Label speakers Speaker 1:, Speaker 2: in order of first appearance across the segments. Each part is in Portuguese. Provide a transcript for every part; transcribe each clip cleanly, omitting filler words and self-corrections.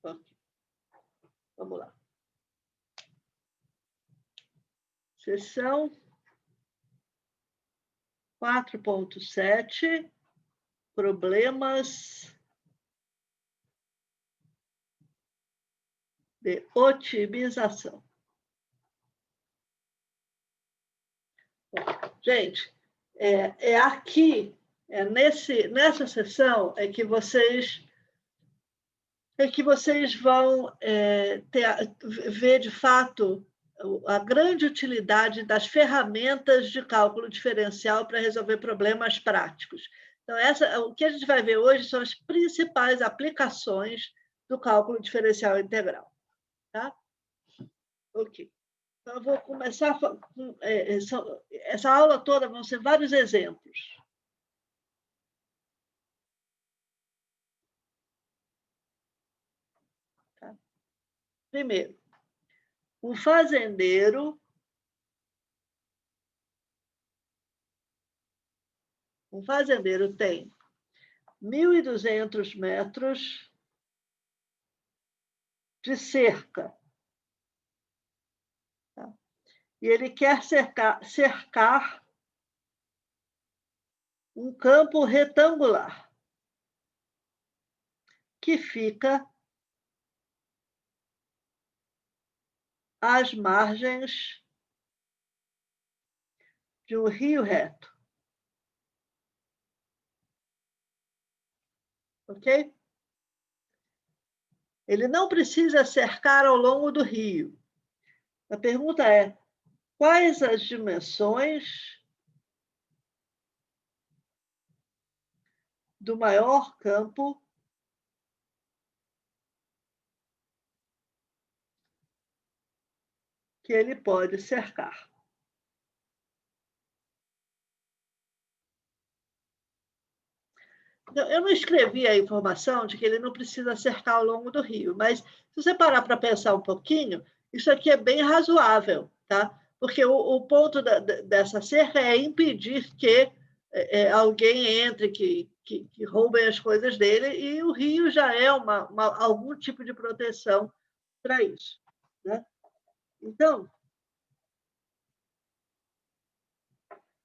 Speaker 1: Ok. Vamos lá. Seção 4.7, problemas de otimização. Gente, aqui, nessa sessão, é que vocês vão ver, de fato, a grande utilidade das ferramentas de cálculo diferencial para resolver problemas práticos. Então, o que a gente vai ver hoje são as principais aplicações do cálculo diferencial integral. Tá? Ok. Então, eu vou começar com... essa aula toda vão ser vários exemplos. Tá? Primeiro, um fazendeiro tem 1.200 metros de cerca. Tá? E ele quer cercar um campo retangular que fica às margens de um rio reto. Ok? Ele não precisa cercar ao longo do rio. A pergunta é: quais as dimensões do maior campo que ele pode cercar? Eu não escrevi a informação de que ele não precisa cercar ao longo do rio, mas se você parar para pensar um pouquinho, isso aqui é bem razoável, tá? Porque o ponto dessa cerca é impedir que alguém entre, que roubem as coisas dele, e o rio já é algum tipo de proteção para isso, né? Então,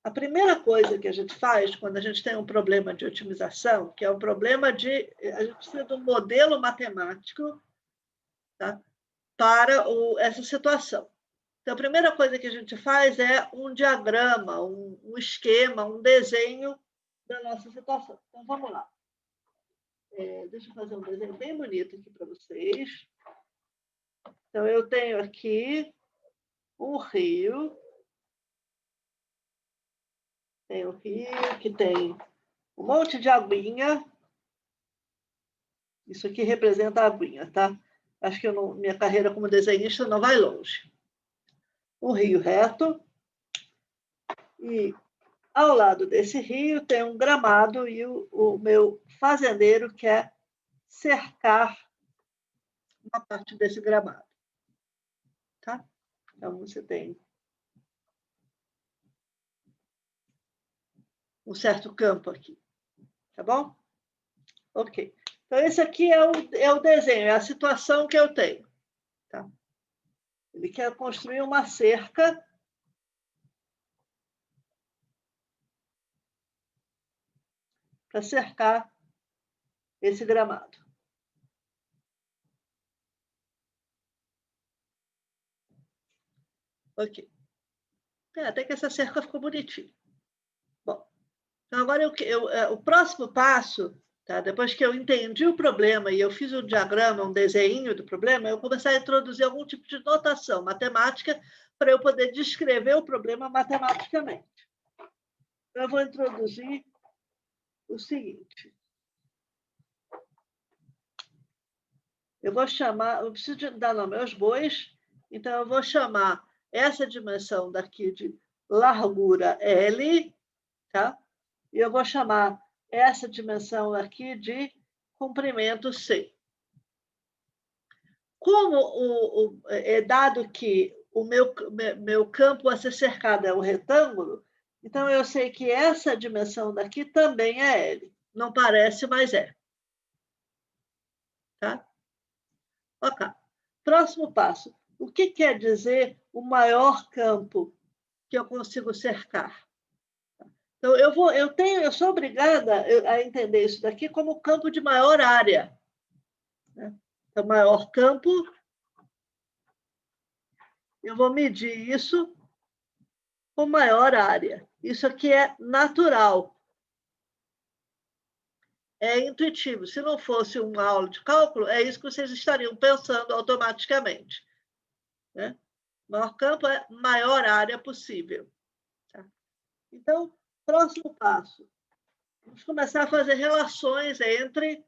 Speaker 1: a primeira coisa que a gente faz quando a gente tem um problema de otimização, que é um problema de... A gente precisa de um modelo matemático, tá, para essa situação. Então, a primeira coisa que a gente faz é um diagrama, um esquema, um desenho da nossa situação. Então, vamos lá. Deixa eu fazer um desenho bem bonito aqui para vocês. Então, eu tenho aqui um rio. Tem um rio que tem um monte de aguinha. Isso aqui representa a aguinha, tá? Acho que minha carreira como desenhista não vai longe. Um rio reto. E ao lado desse rio tem um gramado e o meu fazendeiro quer cercar uma parte desse gramado. Tá? Então, você tem um certo campo aqui. Tá bom? Ok. Então, esse aqui é o desenho, é a situação que eu tenho. Tá? Ele quer construir uma cerca para cercar esse gramado. Ok. Até que essa cerca ficou bonitinha. Bom, então agora o próximo passo, tá? Depois que eu entendi o problema e eu fiz um diagrama, um desenho do problema, eu comecei a introduzir algum tipo de notação matemática para eu poder descrever o problema matematicamente. Então, eu vou introduzir o seguinte. Eu preciso dar nome aos bois, então eu vou chamar essa dimensão daqui de largura L, tá? E eu vou chamar essa dimensão aqui de comprimento C. Como é dado que o meu campo a ser cercado é um retângulo, então eu sei que essa dimensão daqui também é L. Não parece, mas é. Tá? Ok. Próximo passo. O que quer dizer o maior campo que eu consigo cercar? Então, eu sou obrigada a entender isso daqui como campo de maior área, né? Então, maior campo, eu vou medir isso com maior área. Isso aqui é natural, é intuitivo. Se não fosse uma aula de cálculo, é isso que vocês estariam pensando automaticamente, né? Maior campo é maior área possível. Tá? Então, próximo passo. Vamos começar a fazer relações entre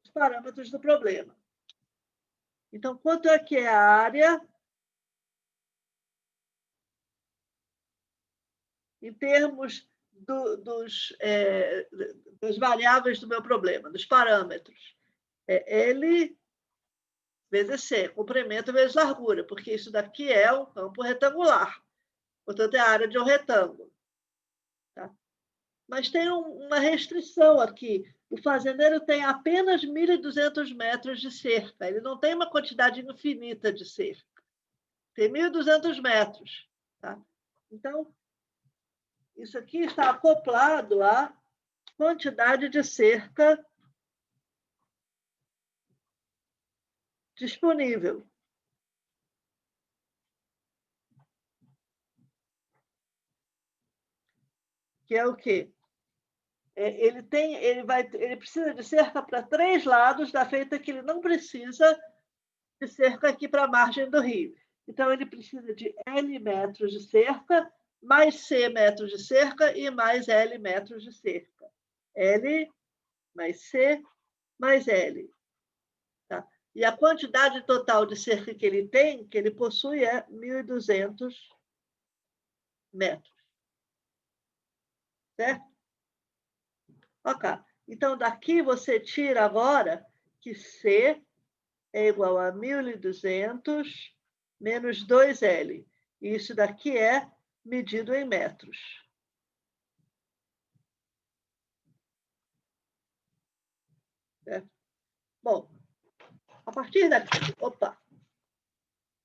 Speaker 1: os parâmetros do problema. Então, quanto é que é a área em termos das variáveis do meu problema, dos parâmetros? É L vezes C, comprimento vezes largura, porque isso daqui é um campo retangular. Portanto, é a área de um retângulo. Tá? Mas tem uma restrição aqui. O fazendeiro tem apenas 1.200 metros de cerca. Ele não tem uma quantidade infinita de cerca. Tem 1.200 metros. Tá? Então, isso aqui está acoplado à quantidade de cerca disponível. Que é o quê? Ele precisa de cerca para 3 lados, da feita que ele não precisa de cerca aqui para a margem do rio. Então, ele precisa de L metros de cerca, mais C metros de cerca e mais L metros de cerca. L mais C mais L. Tá? E a quantidade total de cerca que ele tem, que ele possui, é 1.200 metros. Certo? Ok. Então, daqui você tira agora que C é igual a 1.200 menos 2L. E isso daqui é medido em metros. Certo? Bom, a partir daqui, opa,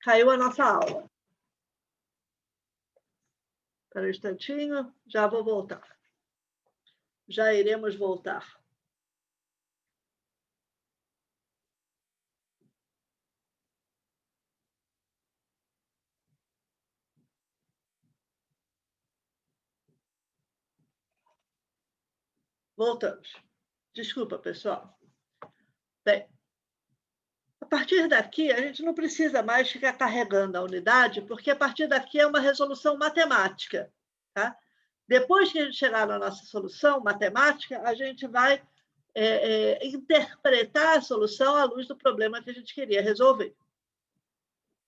Speaker 1: caiu a nossa aula. Espera um instantinho, já vou voltar. Já iremos voltar. Voltamos. Desculpa, pessoal. Bem, a partir daqui, a gente não precisa mais ficar carregando a unidade, porque a partir daqui é uma resolução matemática. Tá? Depois que a gente chegar na nossa solução matemática, a gente vai interpretar a solução à luz do problema que a gente queria resolver.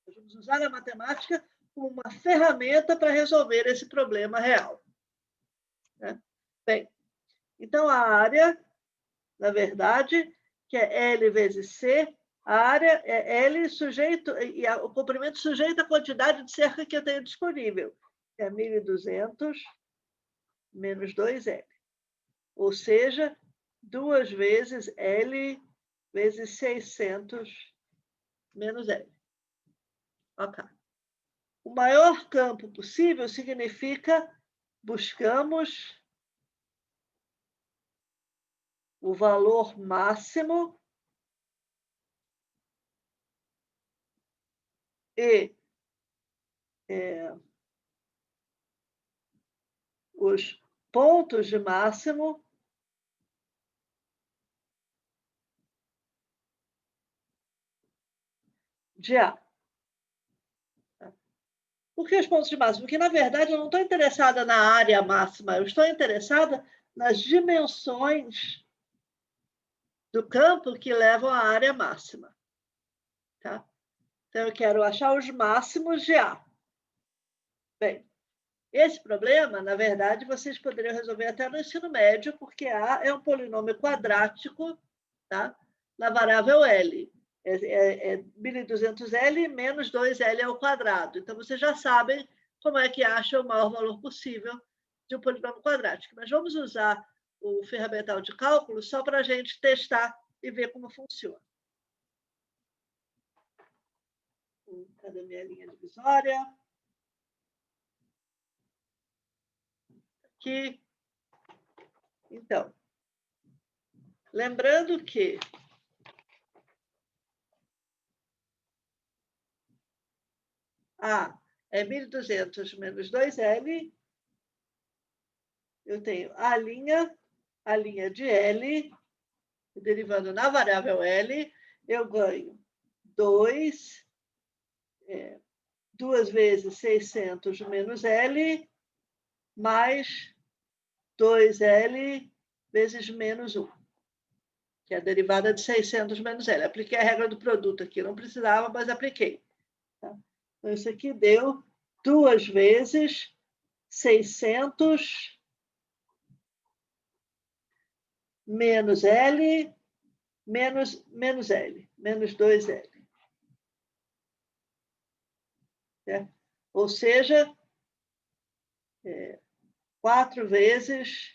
Speaker 1: Nós vamos usar a matemática como uma ferramenta para resolver esse problema real. Né? Bem, então a área, na verdade, que é L vezes C, a área é L sujeito, e o comprimento sujeito à quantidade de cerca que eu tenho disponível, que é 1.200 menos 2L. Ou seja, 2 vezes L vezes 600 menos L. Ok. O maior campo possível significa buscamos o valor máximo e os pontos de máximo de A. Por que os pontos de máximo? Porque, na verdade, eu não estou interessada na área máxima, eu estou interessada nas dimensões do campo que levam à área máxima. Tá? Então, eu quero achar os máximos de A. Bem, esse problema, na verdade, vocês poderiam resolver até no ensino médio, porque A é um polinômio quadrático, tá? Na variável L. É 1.200L menos 2L ao quadrado. Então, vocês já sabem como é que acha o maior valor possível de um polinômio quadrático. Mas vamos usar o ferramental de cálculo só para a gente testar e ver como funciona. Cadê minha linha divisória? Aqui. Então, lembrando que A é 1.200 menos 2L, eu tenho a linha de L, derivando na variável L, eu ganho 2 vezes 600 menos L, mais 2L vezes menos 1, que é a derivada de 600 menos L. Apliquei a regra do produto aqui, não precisava, mas apliquei. Tá? Então, isso aqui deu 2 vezes 600 menos L, menos L, menos 2L. Ou seja, 4 vezes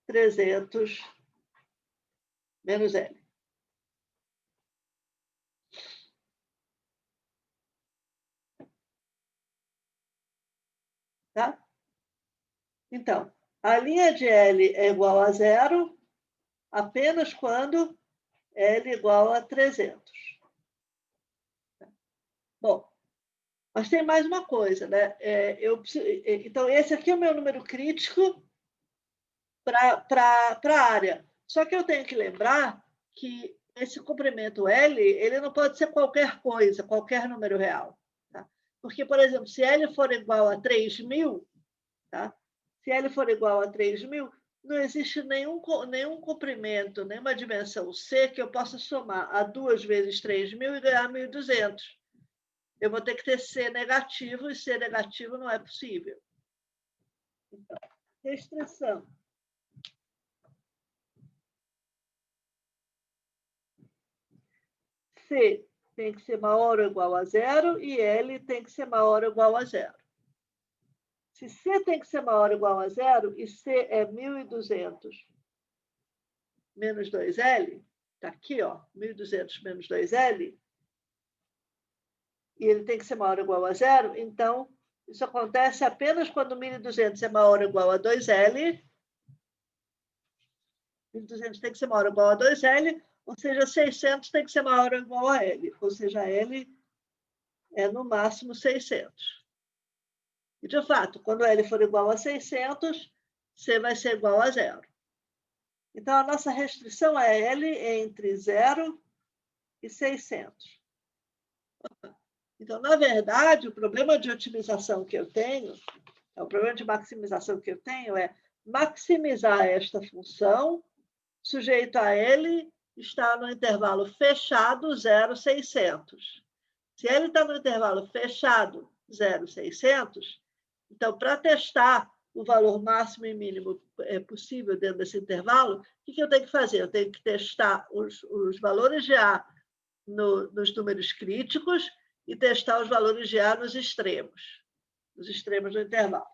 Speaker 1: 300 menos L. Tá? Então, a linha de L é igual a 0 apenas quando L igual a 300. Bom, mas tem mais uma coisa, né? Então, esse aqui é o meu número crítico para a área. Só que eu tenho que lembrar que esse comprimento L, ele não pode ser qualquer coisa, qualquer número real. Tá? Porque, por exemplo, se L for igual a 3.000, tá? Se L for igual a 3.000, não existe nenhum comprimento, nenhuma dimensão C que eu possa somar a 2 vezes 3.000 e ganhar 1.200. Eu vou ter que ter C negativo, e C negativo não é possível. Então, restrição. C tem que ser maior ou igual a 0 e L tem que ser maior ou igual a 0. Se C tem que ser maior ou igual a 0 e C é 1.200 menos 2L, está aqui, ó, 1.200 menos 2L, e ele tem que ser maior ou igual a 0, então isso acontece apenas quando 1.200 é maior ou igual a 2L. 1.200 tem que ser maior ou igual a 2L, ou seja, 600 tem que ser maior ou igual a L, ou seja, L é no máximo 600. E, de fato, quando L for igual a 600, C vai ser igual a 0. Então, a nossa restrição é L entre 0 e 600. Então, na verdade, o problema de otimização que eu tenho, o problema de maximização que eu tenho é maximizar esta função sujeito a L está no intervalo fechado 0,600. Se ele está no intervalo fechado 0,600, então, para testar o valor máximo e mínimo possível dentro desse intervalo, o que eu tenho que fazer? Eu tenho que testar os valores de A nos números críticos e testar os valores de A nos extremos do intervalo.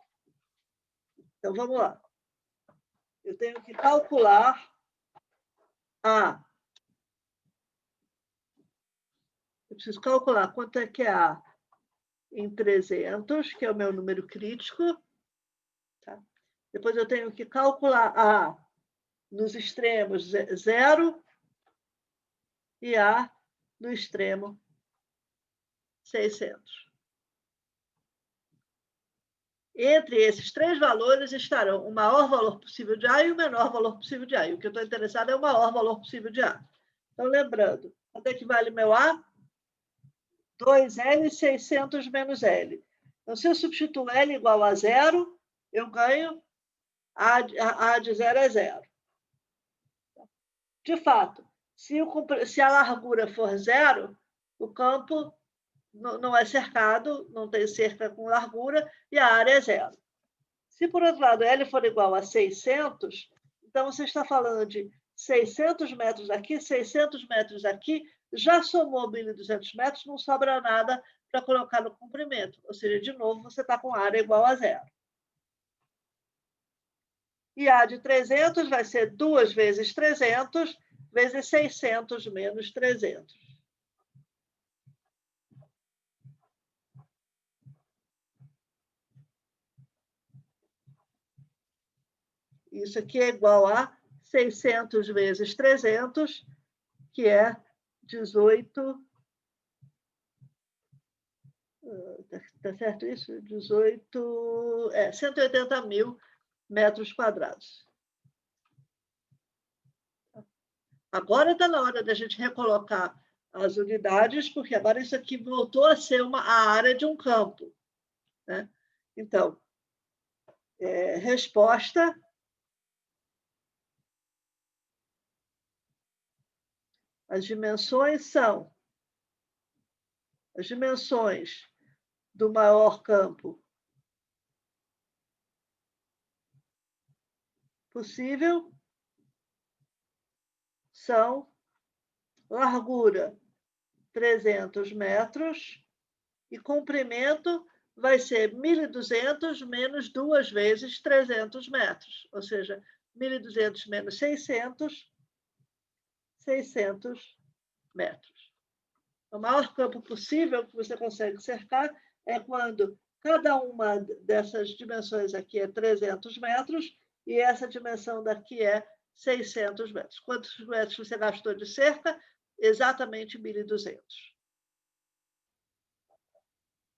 Speaker 1: Então, vamos lá. Eu tenho que calcular A. Eu preciso calcular quanto é que é A em 300, que é o meu número crítico. Tá? Depois eu tenho que calcular A nos extremos 0 e A no extremo 600. Entre esses 3 valores estarão o maior valor possível de A e o menor valor possível de A. E o que eu estou interessado é o maior valor possível de A. Então, lembrando, quanto é que vale meu A? 2L 600 menos L. Então, se eu substituo L igual a 0, eu ganho A de 0 é 0. De fato, se a largura for 0, o campo não é cercado, não tem cerca com largura, e a área é 0. Se, por outro lado, L for igual a 600, então você está falando de 600 metros aqui, 600 metros aqui, já somou 1.200 metros, não sobra nada para colocar no comprimento. Ou seja, de novo, você está com área igual a 0. E A de 300 vai ser 2 vezes 300 vezes 600 menos 300. isso aqui é igual a 600 vezes 300, que é 18... Tá certo isso? 180 mil metros quadrados. Agora está na hora da gente recolocar as unidades, porque agora isso aqui voltou a ser a área de um campo, né? Então, resposta... As dimensões são as dimensões do maior campo possível são largura 300 metros e comprimento vai ser 1.200 menos 2 vezes 300 metros, ou seja, 1.200 menos 600 metros. O maior campo possível que você consegue cercar é quando cada uma dessas dimensões aqui é 300 metros e essa dimensão daqui é 600 metros. Quantos metros você gastou de cerca? Exatamente 1.200.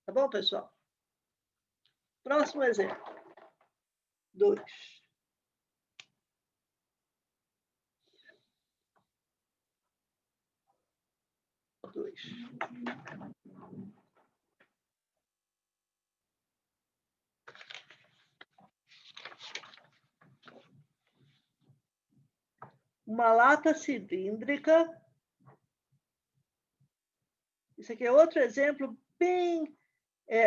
Speaker 1: Tá bom, pessoal? Próximo exemplo. 2. Uma lata cilíndrica. Isso aqui é outro exemplo bem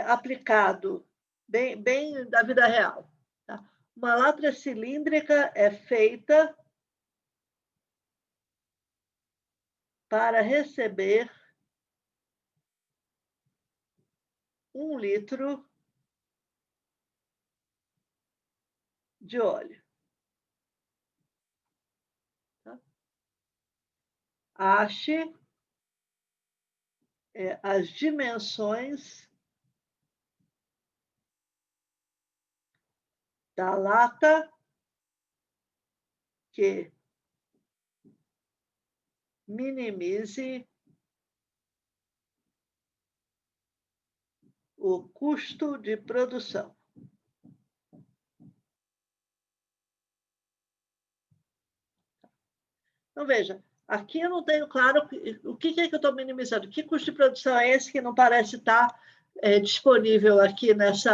Speaker 1: aplicado, bem da vida real. Tá? Uma lata cilíndrica é feita para receber 1 litro de óleo. Tá? Ache as dimensões da lata que minimize o custo de produção. Então, veja, aqui eu não tenho claro o que é que eu estou minimizando. Que custo de produção é esse que não parece estar disponível aqui nesse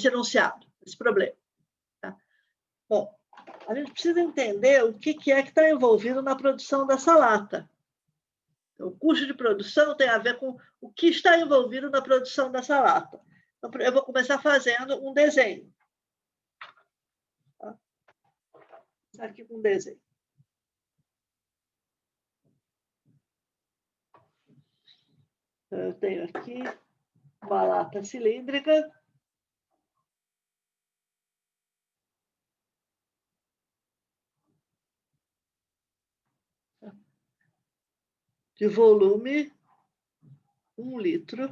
Speaker 1: enunciado, esse problema. Tá? Bom, a gente precisa entender o que é que está envolvido na produção dessa lata. Então, o custo de produção tem a ver com o que está envolvido na produção dessa lata. Então, eu vou começar fazendo um desenho. Tá? Aqui com um desenho. Eu tenho aqui uma lata cilíndrica. De volume 1 litro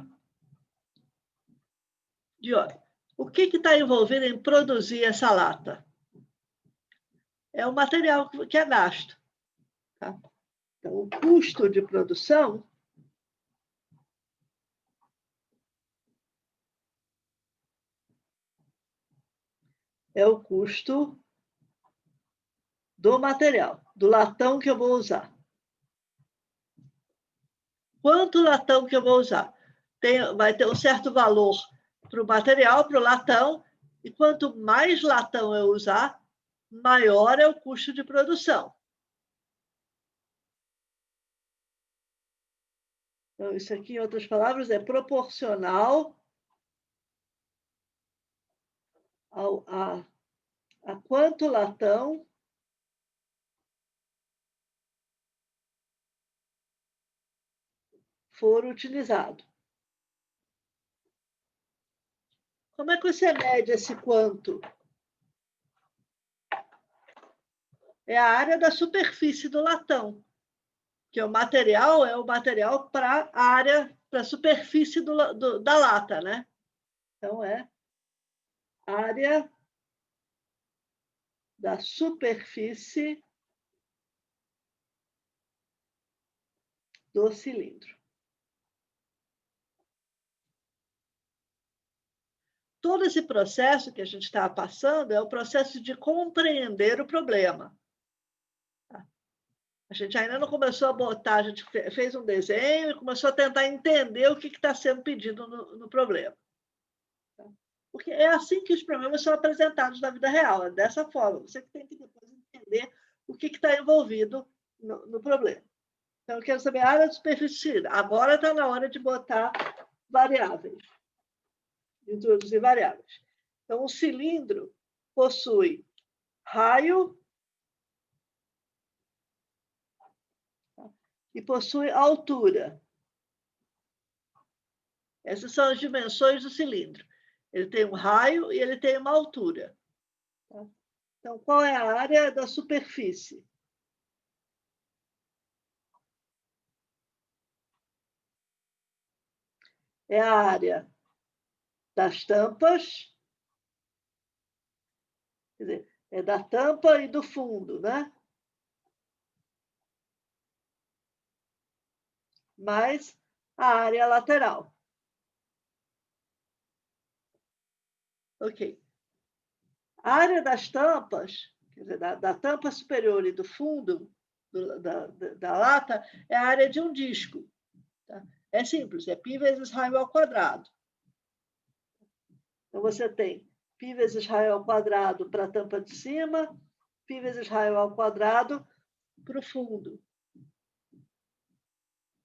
Speaker 1: de óleo. O que está envolvido em produzir essa lata? É o material que é gasto. Tá? Então, o custo de produção é o custo do material, do latão que eu vou usar. Quanto latão que eu vou usar? Vai ter um certo valor para o material, para o latão, e quanto mais latão eu usar, maior é o custo de produção. Então, isso aqui, em outras palavras, é proporcional a quanto latão for utilizado. Como é que você mede esse quanto? É a área da superfície do latão, que é o material para a área, para a superfície da lata, né? Então, é área da superfície do cilindro. Todo esse processo que a gente está passando é o processo de compreender o problema. A gente ainda não começou a botar, a gente fez um desenho e começou a tentar entender o que está sendo pedido no problema. Porque é assim que os problemas são apresentados na vida real, é dessa forma. Você tem que depois entender o que está envolvido no problema. Então, eu quero saber a área de superfície. Agora está na hora de botar variáveis, de introduzir variáveis. Então, o cilindro possui raio e possui altura. Essas são as dimensões do cilindro. Ele tem um raio e ele tem uma altura. Então, qual é a área da superfície? É a área das tampas, quer dizer, é da tampa e do fundo, né? Mais a área lateral. Ok. A área das tampas, quer dizer, da tampa superior e do fundo da lata, é a área de um disco. Tá? É simples, é π vezes raio ao quadrado. Então, você tem π vezes raio ao quadrado para a tampa de cima, π vezes raio ao quadrado para o fundo.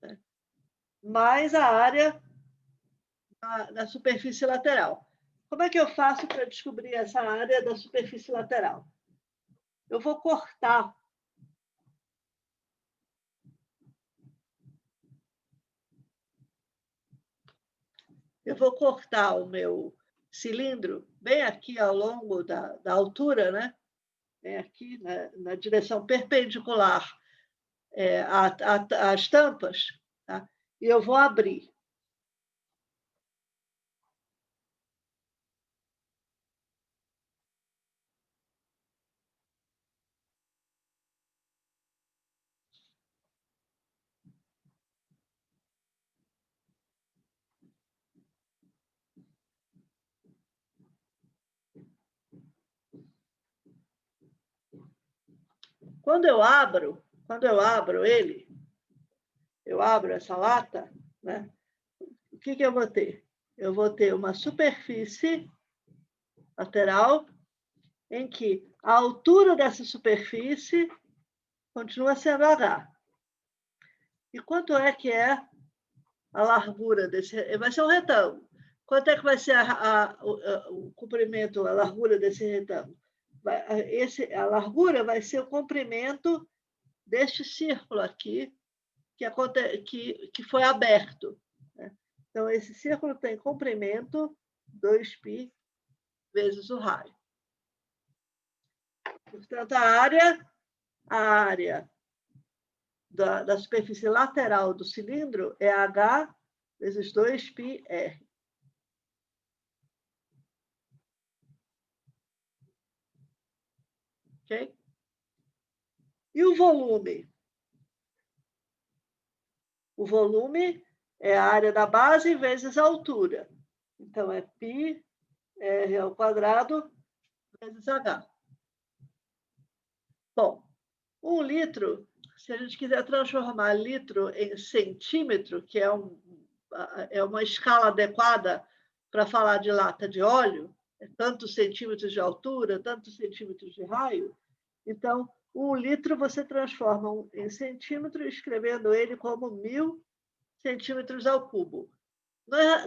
Speaker 1: Né? Mais a área da superfície lateral. Como é que eu faço para descobrir essa área da superfície lateral? Eu vou cortar o meu cilindro bem aqui ao longo da altura, né? Bem aqui na direção perpendicular às tampas, tá? E eu vou abrir. Quando eu abro ele, eu abro essa lata, né? O que eu vou ter? Eu vou ter uma superfície lateral em que a altura dessa superfície continua sendo H. E quanto é que é a largura desse? Vai ser um retângulo. Quanto é que vai ser o comprimento, a largura desse retângulo? A largura vai ser o comprimento deste círculo aqui, que foi aberto. Né? Então, esse círculo tem comprimento 2π vezes o raio. Portanto, a área da superfície lateral do cilindro é H vezes 2πr. Ok? E o volume? O volume é a área da base vezes a altura. Então, é πr ao quadrado vezes H. Bom, 1 litro, se a gente quiser transformar litro em centímetro, que é uma escala adequada para falar de lata de óleo, tantos centímetros de altura, tantos centímetros de raio, então, 1 litro você transforma em centímetro, escrevendo ele como 1000 centímetros ao cubo.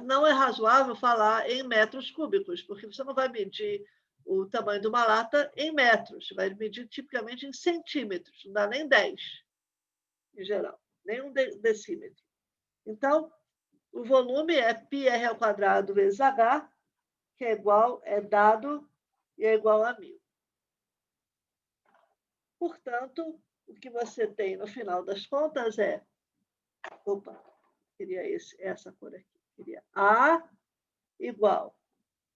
Speaker 1: Não é razoável falar em metros cúbicos, porque você não vai medir o tamanho de uma lata em metros, vai medir tipicamente em centímetros, não dá nem 10, em geral, nem um decímetro. Então, o volume é πr ao quadrado vezes H, que é dado e é igual a 1000. Portanto, o que você tem no final das contas é... Opa, queria essa cor aqui. Queria A igual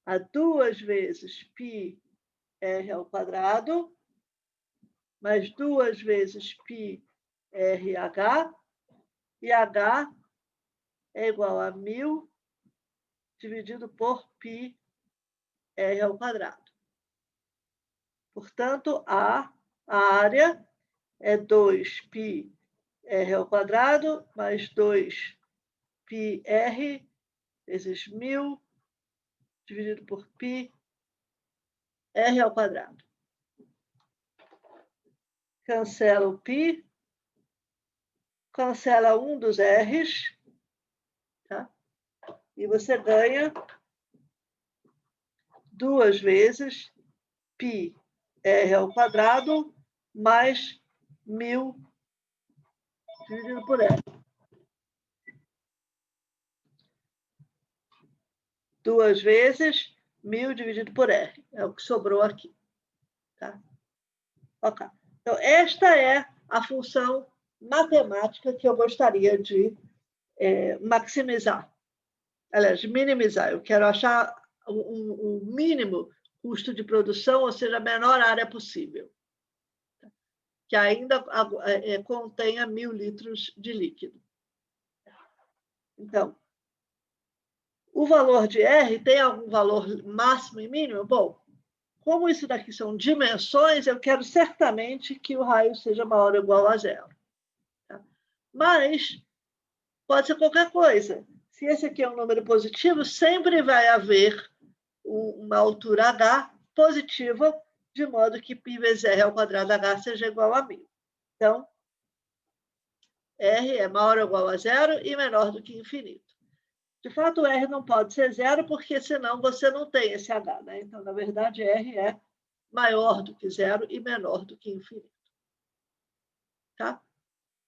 Speaker 1: a 2 vezes πr ao quadrado mais 2 vezes π RH, e H é igual a 1000 dividido por π R ao quadrado. Portanto, a área é 2π R ao quadrado mais 2π R vezes 1000 dividido por π R ao quadrado. Cancela o π, cancela um dos R's, tá? E você ganha 2 vezes π R ao quadrado mais 1000 dividido por R. 2 vezes 1000 dividido por R. É o que sobrou aqui. Tá? Ok. Então, esta é a função matemática que eu gostaria de maximizar. Aliás, minimizar. Eu quero achar o mínimo custo de produção, ou seja, a menor área possível, que ainda contenha 1000 litros de líquido. Então, o valor de R tem algum valor máximo e mínimo? Bom, como isso daqui são dimensões, eu quero certamente que o raio seja maior ou igual a 0. Tá? Mas pode ser qualquer coisa. Se esse aqui é um número positivo, sempre vai haver uma altura H positiva, de modo que π vezes R ao quadrado H seja igual a 1000. Então, R é maior ou igual a 0 e menor do que infinito. De fato, R não pode ser 0, porque senão você não tem esse H. Né? Então, na verdade, R é maior do que 0 e menor do que infinito. Tá?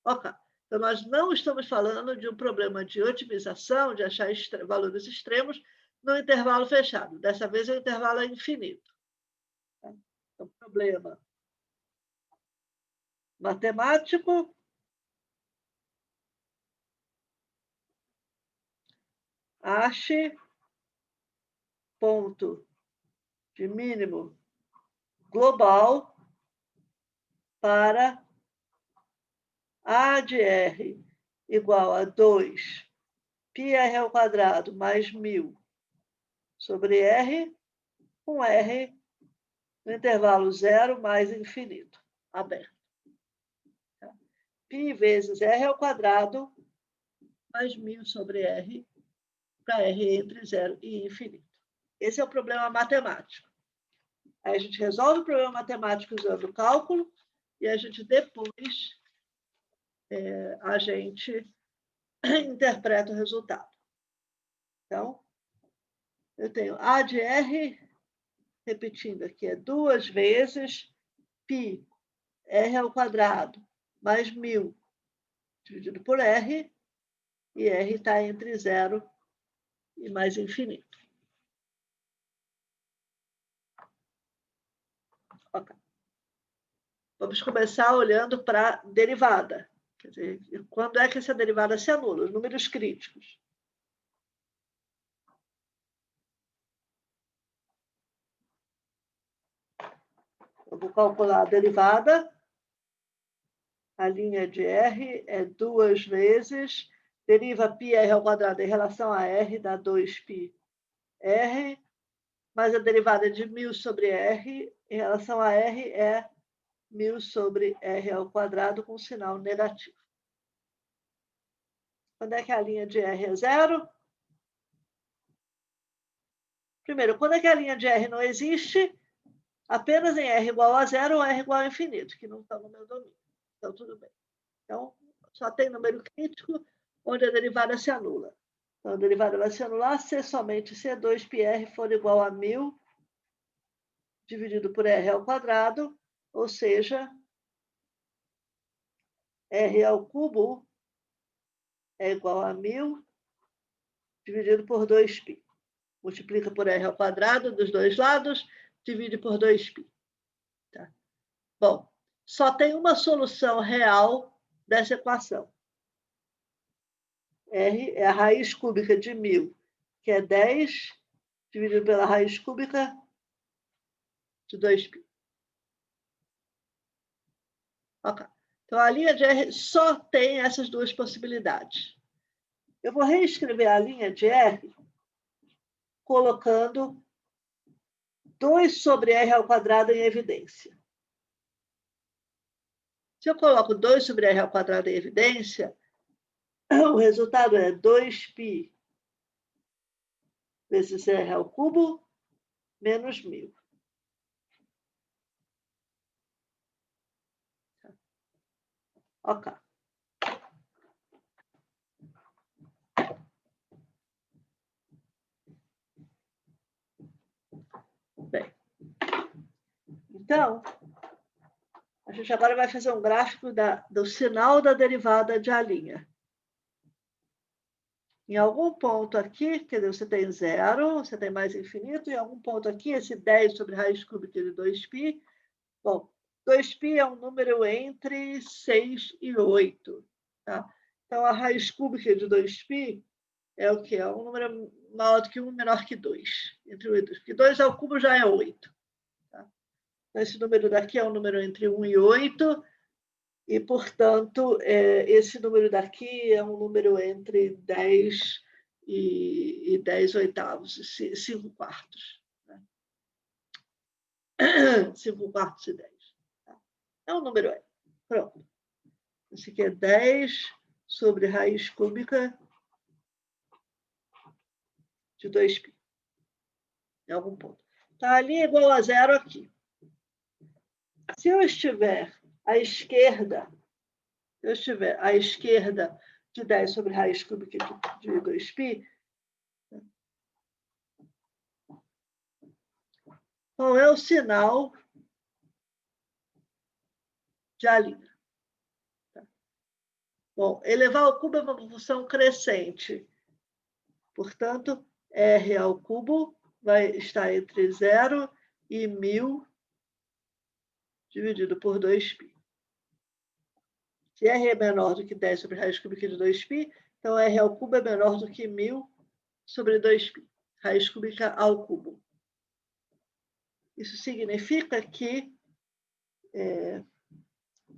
Speaker 1: Ok. Então, nós não estamos falando de um problema de otimização, de achar valores extremos no intervalo fechado. Dessa vez, o intervalo é infinito. Tá? Então, problema matemático. Ache ponto de mínimo global para A de R igual a 2 πr ao quadrado mais 1000 sobre R, com R no intervalo 0 mais infinito, aberto. Π vezes R ao quadrado mais 1000 sobre R, para R entre 0 e infinito. Esse é o problema matemático. Aí a gente resolve o problema matemático usando o cálculo e a gente depois a gente interpreta o resultado. Então, eu tenho A de R, repetindo aqui, é 2 vezes π R ao quadrado mais 1000 dividido por R, e R está entre 0 e mais infinito. Okay. Vamos começar olhando para a derivada. Quer dizer, quando é que essa derivada se anula? Os números críticos. Eu vou calcular a derivada. A linha de R é 2 vezes, deriva πr ao quadrado em relação a R, dá 2πr, mas a derivada de 1000 sobre R em relação a R é 1000 sobre R ao quadrado com sinal negativo. Quando é que a linha de R é 0? Primeiro, quando é que a linha de R não existe? Apenas em R igual a 0 ou R igual a infinito, que não está no meu domínio. Então, tudo bem. Então, só tem número crítico onde a derivada se anula. Então, a derivada vai se anular se somente C2πr for igual a 1000 dividido por R ao quadrado, ou seja, R ao cubo é igual a 1000 dividido por 2π. Multiplica por R ao quadrado dos dois lados, divide por 2π. Tá? Bom, só tem uma solução real dessa equação. R é a raiz cúbica de 1000, que é 10 dividido pela raiz cúbica de 2π. Ok. Então, a linha de R só tem essas duas possibilidades. Eu vou reescrever a linha de R colocando 2 sobre R ao quadrado em evidência. Se eu coloco 2 sobre R ao quadrado em evidência, o resultado é 2π vezes R ao cubo menos 1000. Ok. Bem, então, a gente agora vai fazer um gráfico do sinal da derivada de A'. Em algum ponto aqui, quer dizer, você tem zero, você tem mais infinito, em algum ponto aqui, esse 10 sobre raiz cúbica de 2π. Bom, 2π é um número entre 6 e 8. Tá? Então, a raiz cúbica de 2π é o quê? É um número maior do que 1, menor que 2. Entre 1 e 2. Porque 2 ao cubo já é 8. Tá? Então, esse número daqui é um número entre 1 e 8. E, portanto, esse número daqui é um número entre 10 e 10 oitavos, 5 quartos. Né? 5 quartos e 10. Tá? É um número E. Pronto. Esse aqui é 10 sobre raiz cúbica de 2π. Em algum ponto. Tá ali igual a zero aqui. Se eu estiver à esquerda, de 10 sobre raiz cúbica de 2π, qual é o sinal de A'? Tá? Bom, elevar ao cubo é uma função crescente. Portanto, R ao cubo vai estar entre 0 e 1000 dividido por 2π. Se R é menor do que 10 sobre raiz cúbica de 2π, então R ao cubo é menor do que 1000 sobre 2π. Raiz cúbica ao cubo. Isso significa que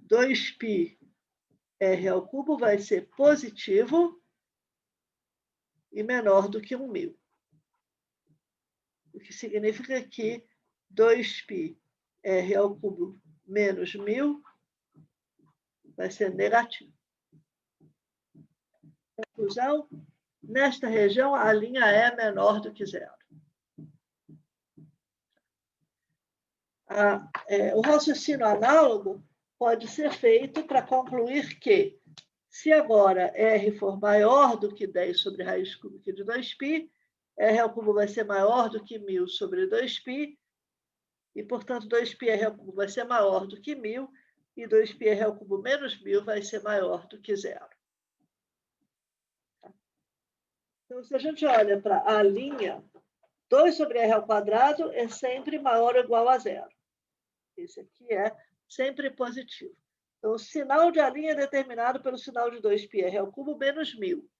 Speaker 1: 2π R ao cubo vai ser positivo e menor do que 1000. O que significa que 2π R ao cubo menos 1000 vai ser negativo. Conclusão, nesta região a linha é menor do que zero. O raciocínio análogo pode ser feito para concluir que, se agora R for maior do que 10 sobre raiz cúbica de 2π, R ao cubo vai ser maior do que 1000 sobre 2π, e, portanto, 2π R ao cubo vai ser maior do que 1000, e 2π R ao cubo menos 1000 vai ser maior do que zero. Então, se a gente olha para a linha, 2 sobre R ao quadrado é sempre maior ou igual a zero. Esse aqui é sempre positivo. Então, o sinal de A' é determinado pelo sinal de 2π R ao cubo menos 1000,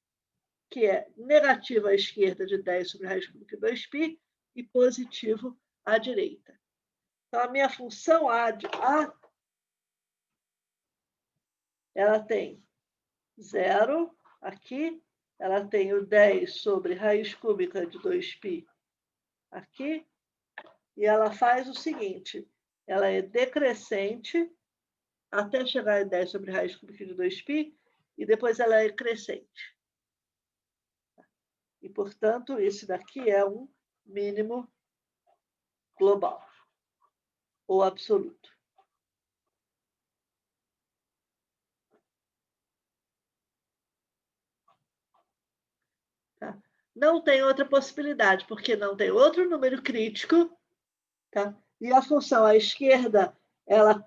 Speaker 1: que é negativo à esquerda de 10 sobre raiz cúbica de 2π e positivo à direita. Então, a minha função A de A, ela tem 0 aqui, ela tem o 10 sobre raiz cúbica de 2π aqui, e ela faz o seguinte, ela é decrescente até chegar a 10 sobre raiz cúbica de 2π, e depois ela é crescente. E, portanto, esse daqui é um mínimo global, ou absoluto. Tá? Não tem outra possibilidade, porque não tem outro número crítico, tá? E a função à esquerda, ela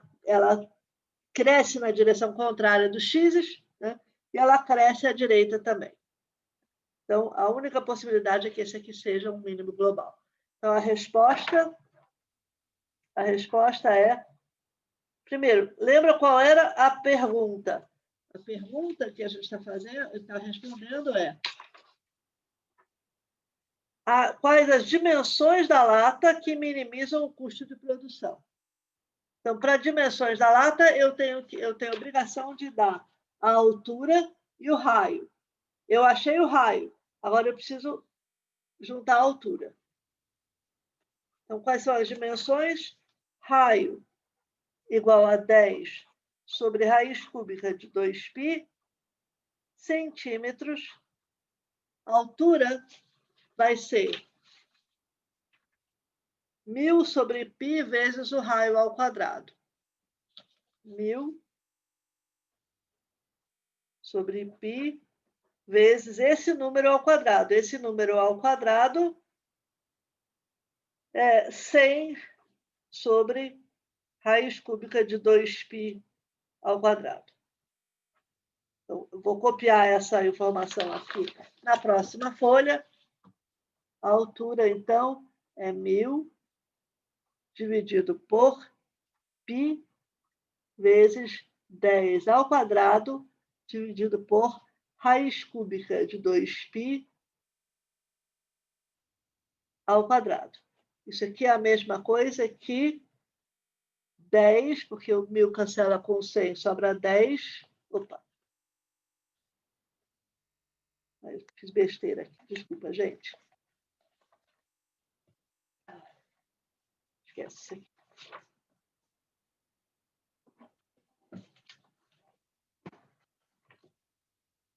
Speaker 1: cresce na direção contrária dos x, né? E ela cresce à direita também. Então, a única possibilidade é que esse aqui seja um mínimo global. Então, a resposta é... Primeiro, lembra qual era a pergunta? A pergunta que a gente está respondendo é quais as dimensões da lata que minimizam o custo de produção. Então, para dimensões da lata, eu tenho a obrigação de dar a altura e o raio. Eu achei o raio, agora eu preciso juntar a altura. Então, quais são as dimensões? Raio igual a 10 sobre raiz cúbica de 2π, centímetros. A altura vai ser 1000 sobre π vezes o raio ao quadrado. 1000 sobre π vezes esse número ao quadrado. Esse número ao quadrado é 100 sobre raiz cúbica de 2π ao quadrado. Então, eu vou copiar essa informação aqui na próxima folha. A altura, então, é 1000 dividido por π vezes 10 ao quadrado dividido por raiz cúbica de 2π ao quadrado. Isso aqui é a mesma coisa que 10, porque o 1000 cancela com 100, sobra 10. Opa! Eu fiz besteira aqui, desculpa, gente. Esquece isso aqui.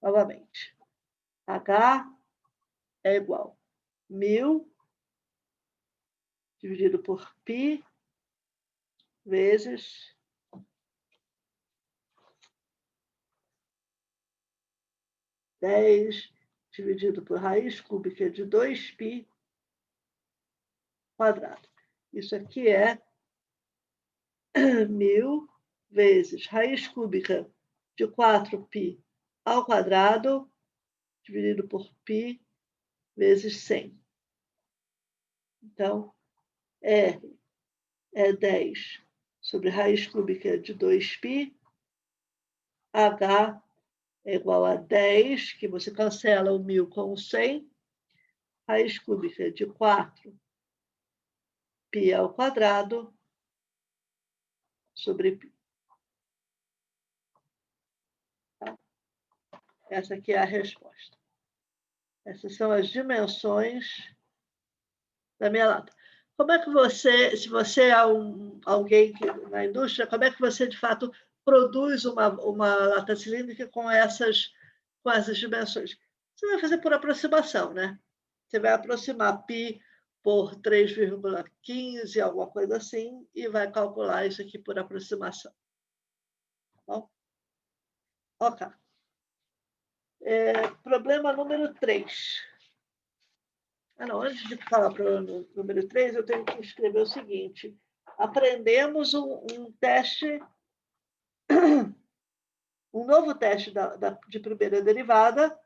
Speaker 1: Novamente. H é igual a 1000 dividido por π vezes 10 dividido por raiz cúbica de 2π quadrado. Isso aqui é 1000 vezes raiz cúbica de 4π ao quadrado dividido por π vezes 100. Então, R é 10 sobre raiz cúbica de 2π. H é igual a 10, que você cancela o 1000 com o 100. Raiz cúbica de 4π ao quadrado sobre π. Tá? Essa aqui é a resposta. Essas são as dimensões da minha lata. Como é que você, se você é alguém na indústria, como é que você, de fato, produz uma lata cilíndrica com essas dimensões? Você vai fazer por aproximação, né? Você vai aproximar π por 3,15, alguma coisa assim, e vai calcular isso aqui por aproximação. Tá bom? Ok. Problema número 3. Não, antes de falar para o número 3, eu tenho que escrever o seguinte. Aprendemos um teste, um novo teste de primeira derivada.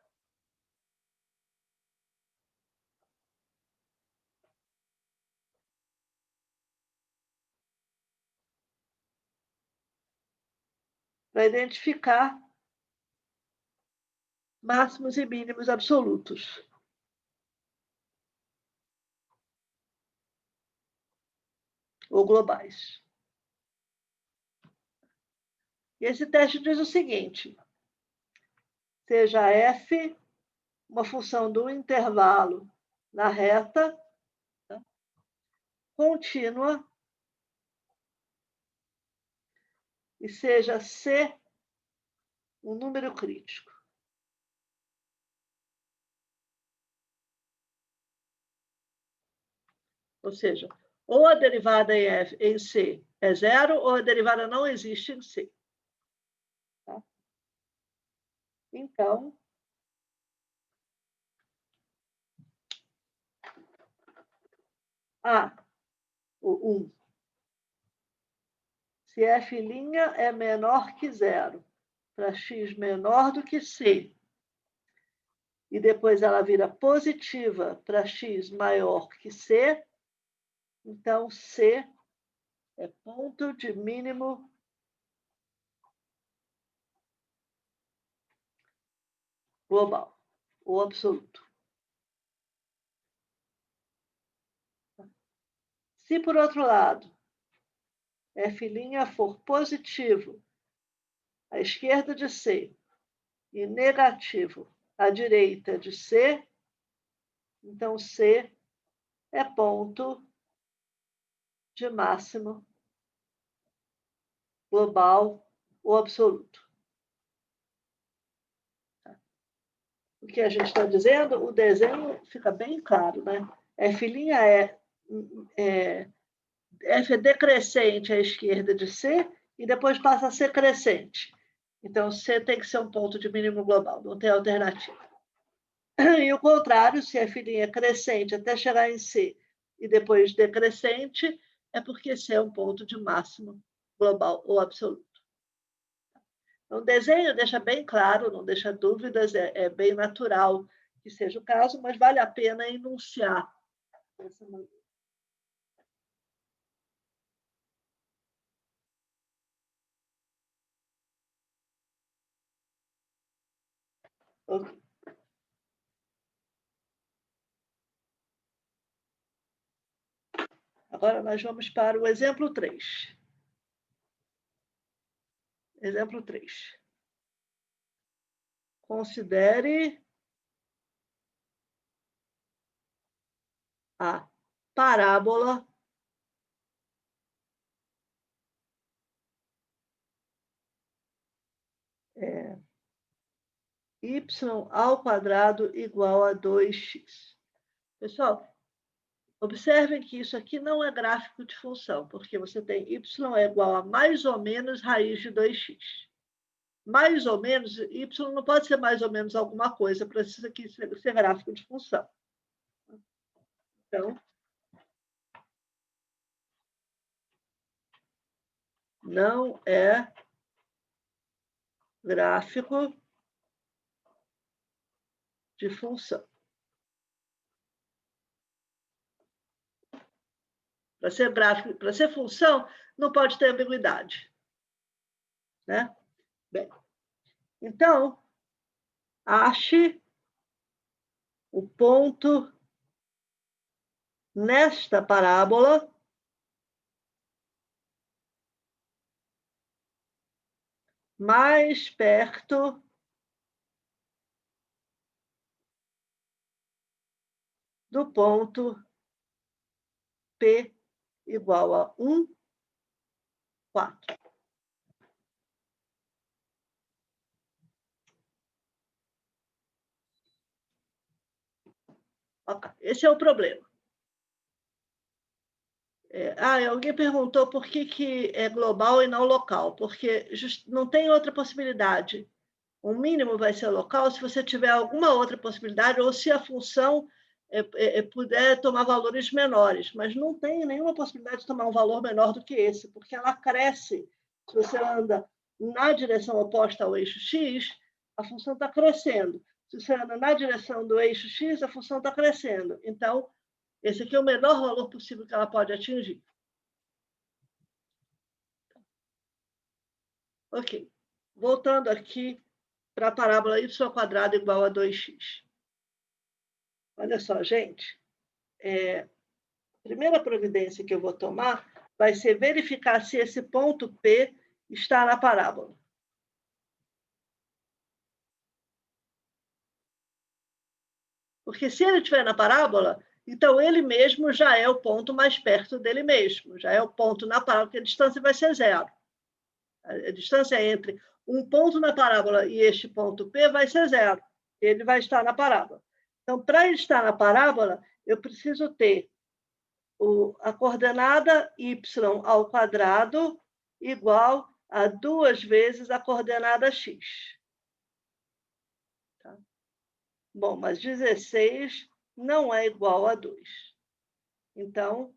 Speaker 1: Para identificar máximos e mínimos absolutos. Ou globais. E esse teste diz o seguinte: seja f uma função do intervalo na reta, tá? Contínua, e seja c um número crítico. Ou seja, ou a derivada em C é zero, ou a derivada não existe em C. Tá? Então, o 1. Se f' é menor que zero, para x menor do que C, e depois ela vira positiva para x maior que C, então C é ponto de mínimo global, ou absoluto. Se, por outro lado, F' for positivo à esquerda de C e negativo à direita de C, então C é ponto de máximo global ou absoluto. O que a gente está dizendo, o desenho fica bem claro, né? F' F é decrescente à esquerda de C e depois passa a ser crescente. Então, C tem que ser um ponto de mínimo global, não tem alternativa. E o contrário, se F' é crescente até chegar em C e depois decrescente, é porque C é um ponto de máximo global ou absoluto. Então, o desenho deixa bem claro, não deixa dúvidas, é bem natural que seja o caso, mas vale a pena enunciar dessa maneira. Okay. Agora nós vamos para o exemplo 3. Exemplo 3. Considere a parábola y ao quadrado igual a 2x. Pessoal, observem que isso aqui não é gráfico de função, porque você tem y é igual a mais ou menos raiz de 2x. Mais ou menos, y não pode ser mais ou menos alguma coisa para isso aqui ser gráfico de função. Então, não é gráfico de função. Para ser gráfico, para ser função, não pode ter ambiguidade. Né? Bem, então, ache o ponto nesta parábola mais perto do ponto P igual a 1, 4. Okay. Esse é o problema. Alguém perguntou por que é global e não local, porque não tem outra possibilidade. O mínimo vai ser local se você tiver alguma outra possibilidade ou se a função puder tomar valores menores, mas não tem nenhuma possibilidade de tomar um valor menor do que esse, porque ela cresce. Se você anda na direção oposta ao eixo x, a função está crescendo. Se você anda na direção do eixo x, a função está crescendo. Então, esse aqui é o menor valor possível que ela pode atingir. Ok. Voltando aqui para a parábola y² igual a 2x. Olha só, gente. A primeira providência que eu vou tomar vai ser verificar se esse ponto P está na parábola. Porque se ele estiver na parábola, então ele mesmo já é o ponto mais perto dele mesmo, já é o ponto na parábola, porque a distância vai ser 0. A distância entre um ponto na parábola e este ponto P vai ser 0. Ele vai estar na parábola. Então, para ele estar na parábola, eu preciso ter a coordenada y ao quadrado igual a 2 vezes a coordenada x. Tá? Bom, mas 16 não é igual a 2. Então,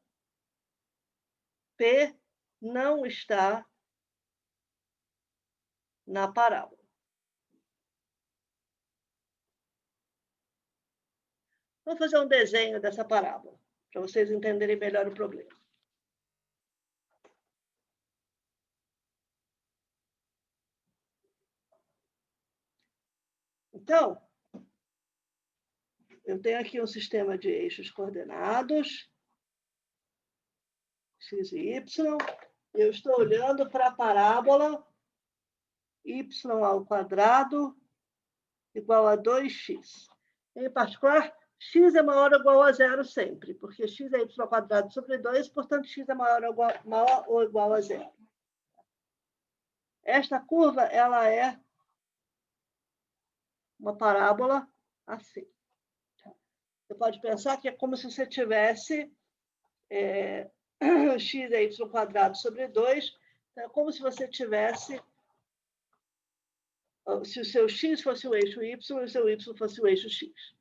Speaker 1: P não está na parábola. Vamos fazer um desenho dessa parábola, para vocês entenderem melhor o problema. Então, eu tenho aqui um sistema de eixos coordenados, x e y. eu estou olhando para a parábola y ao quadrado igual a 2x. Em particular, x é maior ou igual a zero sempre, porque x é y ao quadrado sobre 2, portanto, x é maior ou igual a zero. Esta curva, ela é uma parábola assim. Você pode pensar que é como se você tivesse x é y ao quadrado sobre 2, então é como se você tivesse, se o seu x fosse o eixo y e o seu y fosse o eixo x.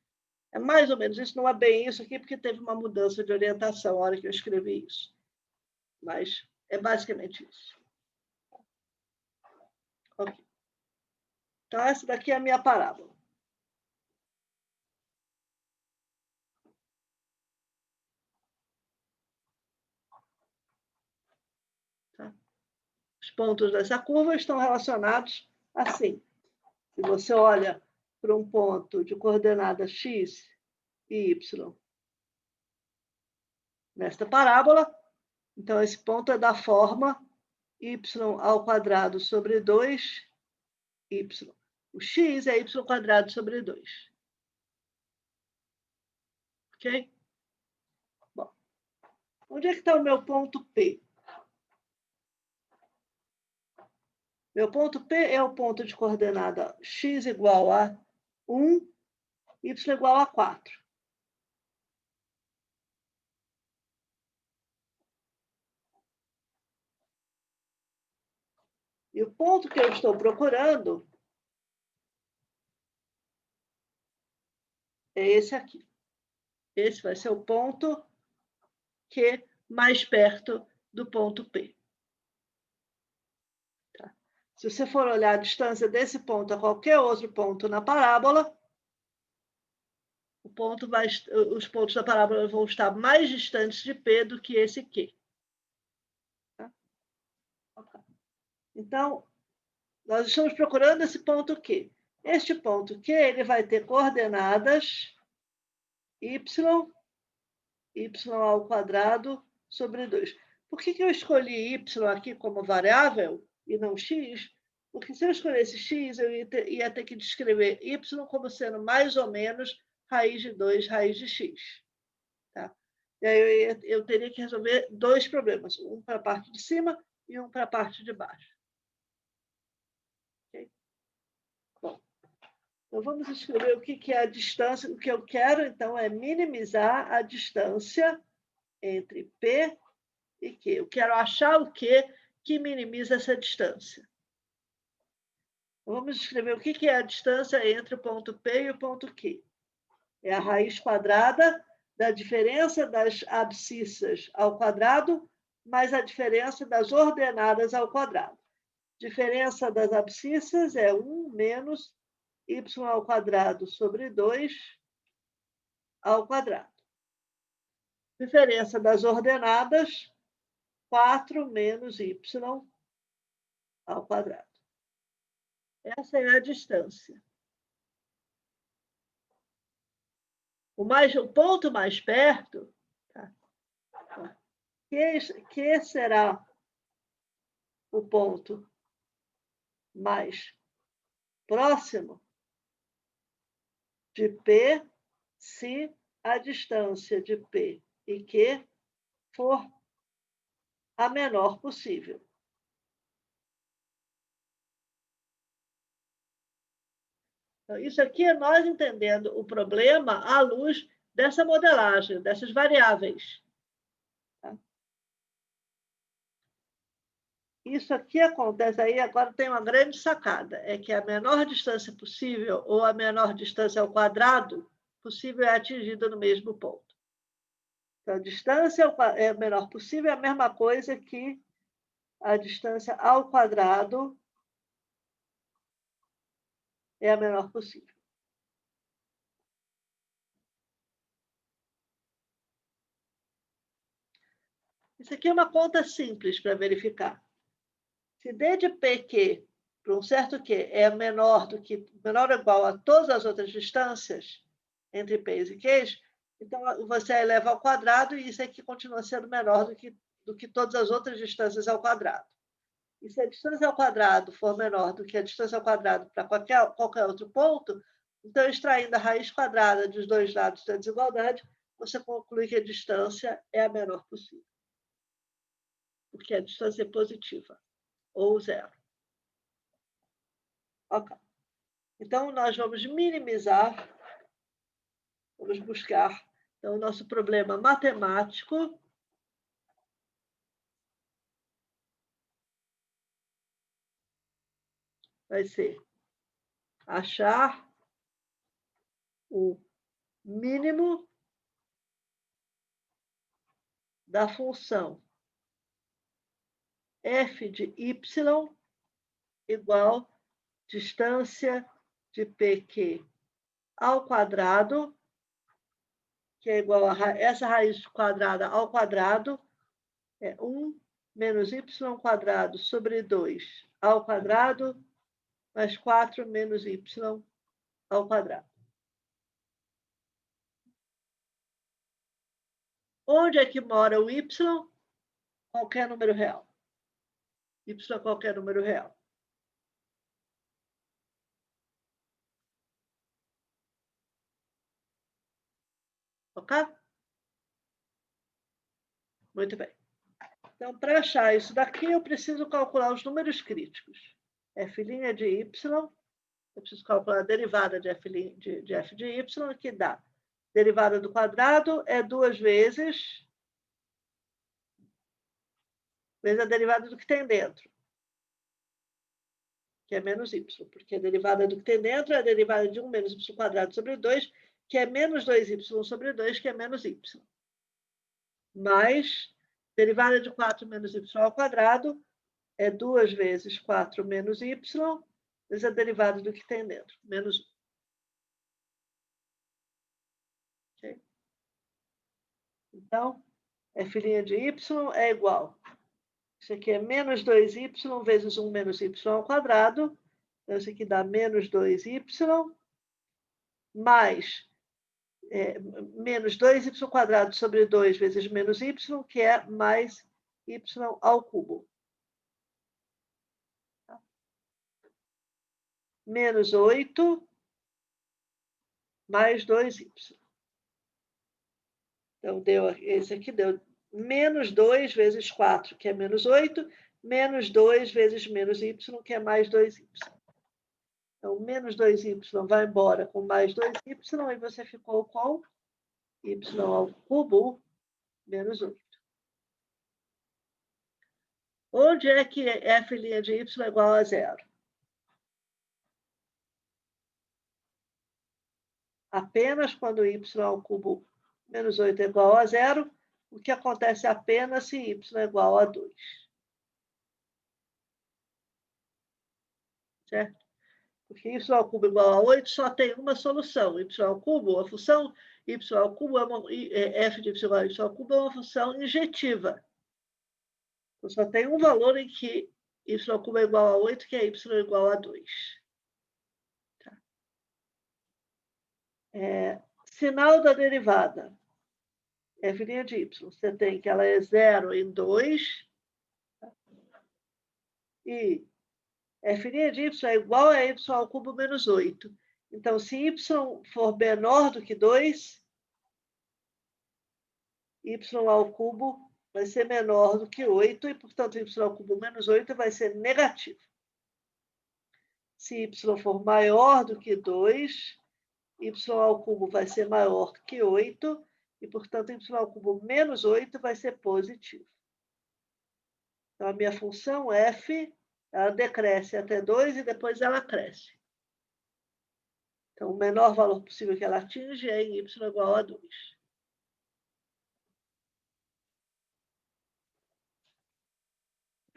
Speaker 1: É mais ou menos isso, não é bem isso aqui, porque teve uma mudança de orientação na hora que eu escrevi isso. Mas é basicamente isso. Ok. Então, essa daqui é a minha parábola. Tá? Os pontos dessa curva estão relacionados assim. Se você olha para um ponto de coordenada x e y nesta parábola, então esse ponto é da forma y ao quadrado sobre 2y. O x é y ao quadrado sobre 2. Ok? Bom, onde é que está o meu ponto P? Meu ponto P é o ponto de coordenada x igual a 1, y igual a 4. E o ponto que eu estou procurando é esse aqui. Esse vai ser o ponto Q mais perto do ponto P. Tá? Se você for olhar a distância desse ponto a qualquer outro ponto na parábola, os pontos da parábola vão estar mais distantes de P do que esse Q. Tá? Okay. Então, nós estamos procurando esse ponto Q. Este ponto Q ele vai ter coordenadas y ao quadrado sobre 2. Por que eu escolhi y aqui como variável e não x? Porque se eu escolhesse x, eu ia ter que descrever y como sendo mais ou menos raiz de 2, raiz de x. Tá? E aí eu teria que resolver dois problemas, um para a parte de cima e um para a parte de baixo. Okay? Bom, então vamos escrever o que é a distância. O que eu quero, então, é minimizar a distância entre P e Q. Eu quero achar o Q que minimiza essa distância. Vamos escrever o que é a distância entre o ponto P e o ponto Q. É a raiz quadrada da diferença das abscissas ao quadrado mais a diferença das ordenadas ao quadrado. Diferença das abscissas é 1 menos y ao quadrado sobre 2 ao quadrado. Diferença das ordenadas, 4 menos y ao quadrado. Essa é a distância. O ponto mais perto, tá? Que será o ponto mais próximo de P se a distância de P e Q for a menor possível. Então, isso aqui é nós entendendo o problema à luz dessa modelagem, dessas variáveis. Tá? Isso aqui acontece aí, agora tem uma grande sacada, é que a menor distância possível, ou a menor distância ao quadrado possível, é atingida no mesmo ponto. Então, a distância é a menor possível, é a mesma coisa que a distância ao quadrado é a menor possível. Isso aqui é uma conta simples para verificar. Se d de PQ para um certo Q é menor ou igual a todas as outras distâncias entre P's e Q's, então você eleva ao quadrado e isso aqui continua sendo menor do que do que todas as outras distâncias ao quadrado. E se a distância ao quadrado for menor do que a distância ao quadrado para qualquer outro ponto, então, extraindo a raiz quadrada dos dois lados da desigualdade, você conclui que a distância é a menor possível. Porque a distância é positiva, ou zero. Ok. Então, nós vamos minimizar, vamos buscar então, o nosso problema matemático vai ser achar o mínimo da função f de y igual distância de PQ ao quadrado, que é igual a essa raiz quadrada ao quadrado, é 1 menos y quadrado sobre 2 ao quadrado, mais 4 menos y ao quadrado. Onde é que mora o y? Qualquer número real. Y é qualquer número real. Ok? Muito bem. Então, para achar isso daqui, eu preciso calcular os números críticos. F' de y, eu preciso calcular a derivada de f de y, que dá derivada do quadrado é 2 vezes a derivada do que tem dentro, que é menos y, porque a derivada do que tem dentro é a derivada de 1 menos y quadrado sobre 2, que é menos 2y sobre 2, que é menos y. Mais derivada de 4 menos y ao quadrado é 2 vezes 4 menos y, vezes a derivada do que tem dentro, menos 1. Okay? Então, f' de y é igual. Isso aqui é menos 2y vezes 1 menos y ao quadrado. Então, isso aqui dá menos 2y mais menos 2y quadrado sobre 2 vezes menos y, que é mais y ao cubo. Menos 8 mais 2y. Então, esse aqui deu menos 2 vezes 4, que é menos 8, menos 2 vezes menos y, que é mais 2y. Então, menos 2y vai embora com mais 2y, e você ficou com y ao cubo menos 8. Onde é que f' de y é igual a zero? Apenas quando y ao cubo menos 8 é igual a zero, o que acontece apenas se y é igual a 2. Certo? Porque y ao cubo igual a 8 só tem uma solução. Y ao cubo, a função y ao cubo f de y ao cubo é uma função injetiva. Então, só tem um valor em que y ao cubo é igual a 8, que é y igual a 2. Tá? Sinal da derivada. F' de y. Você tem que ela é 0 em 2. Tá? E f' de y é igual a y ao cubo menos 8. Então, se y for menor do que 2, y ao cubo vai ser menor do que 8, e, portanto, y ao cubo menos 8 vai ser negativo. Se y for maior do que 2, y ao cubo vai ser maior que 8, e, portanto, y ao cubo menos 8 vai ser positivo. Então, a minha função f, ela decresce até 2 e depois ela cresce. Então, o menor valor possível que ela atinge é em y igual a 2.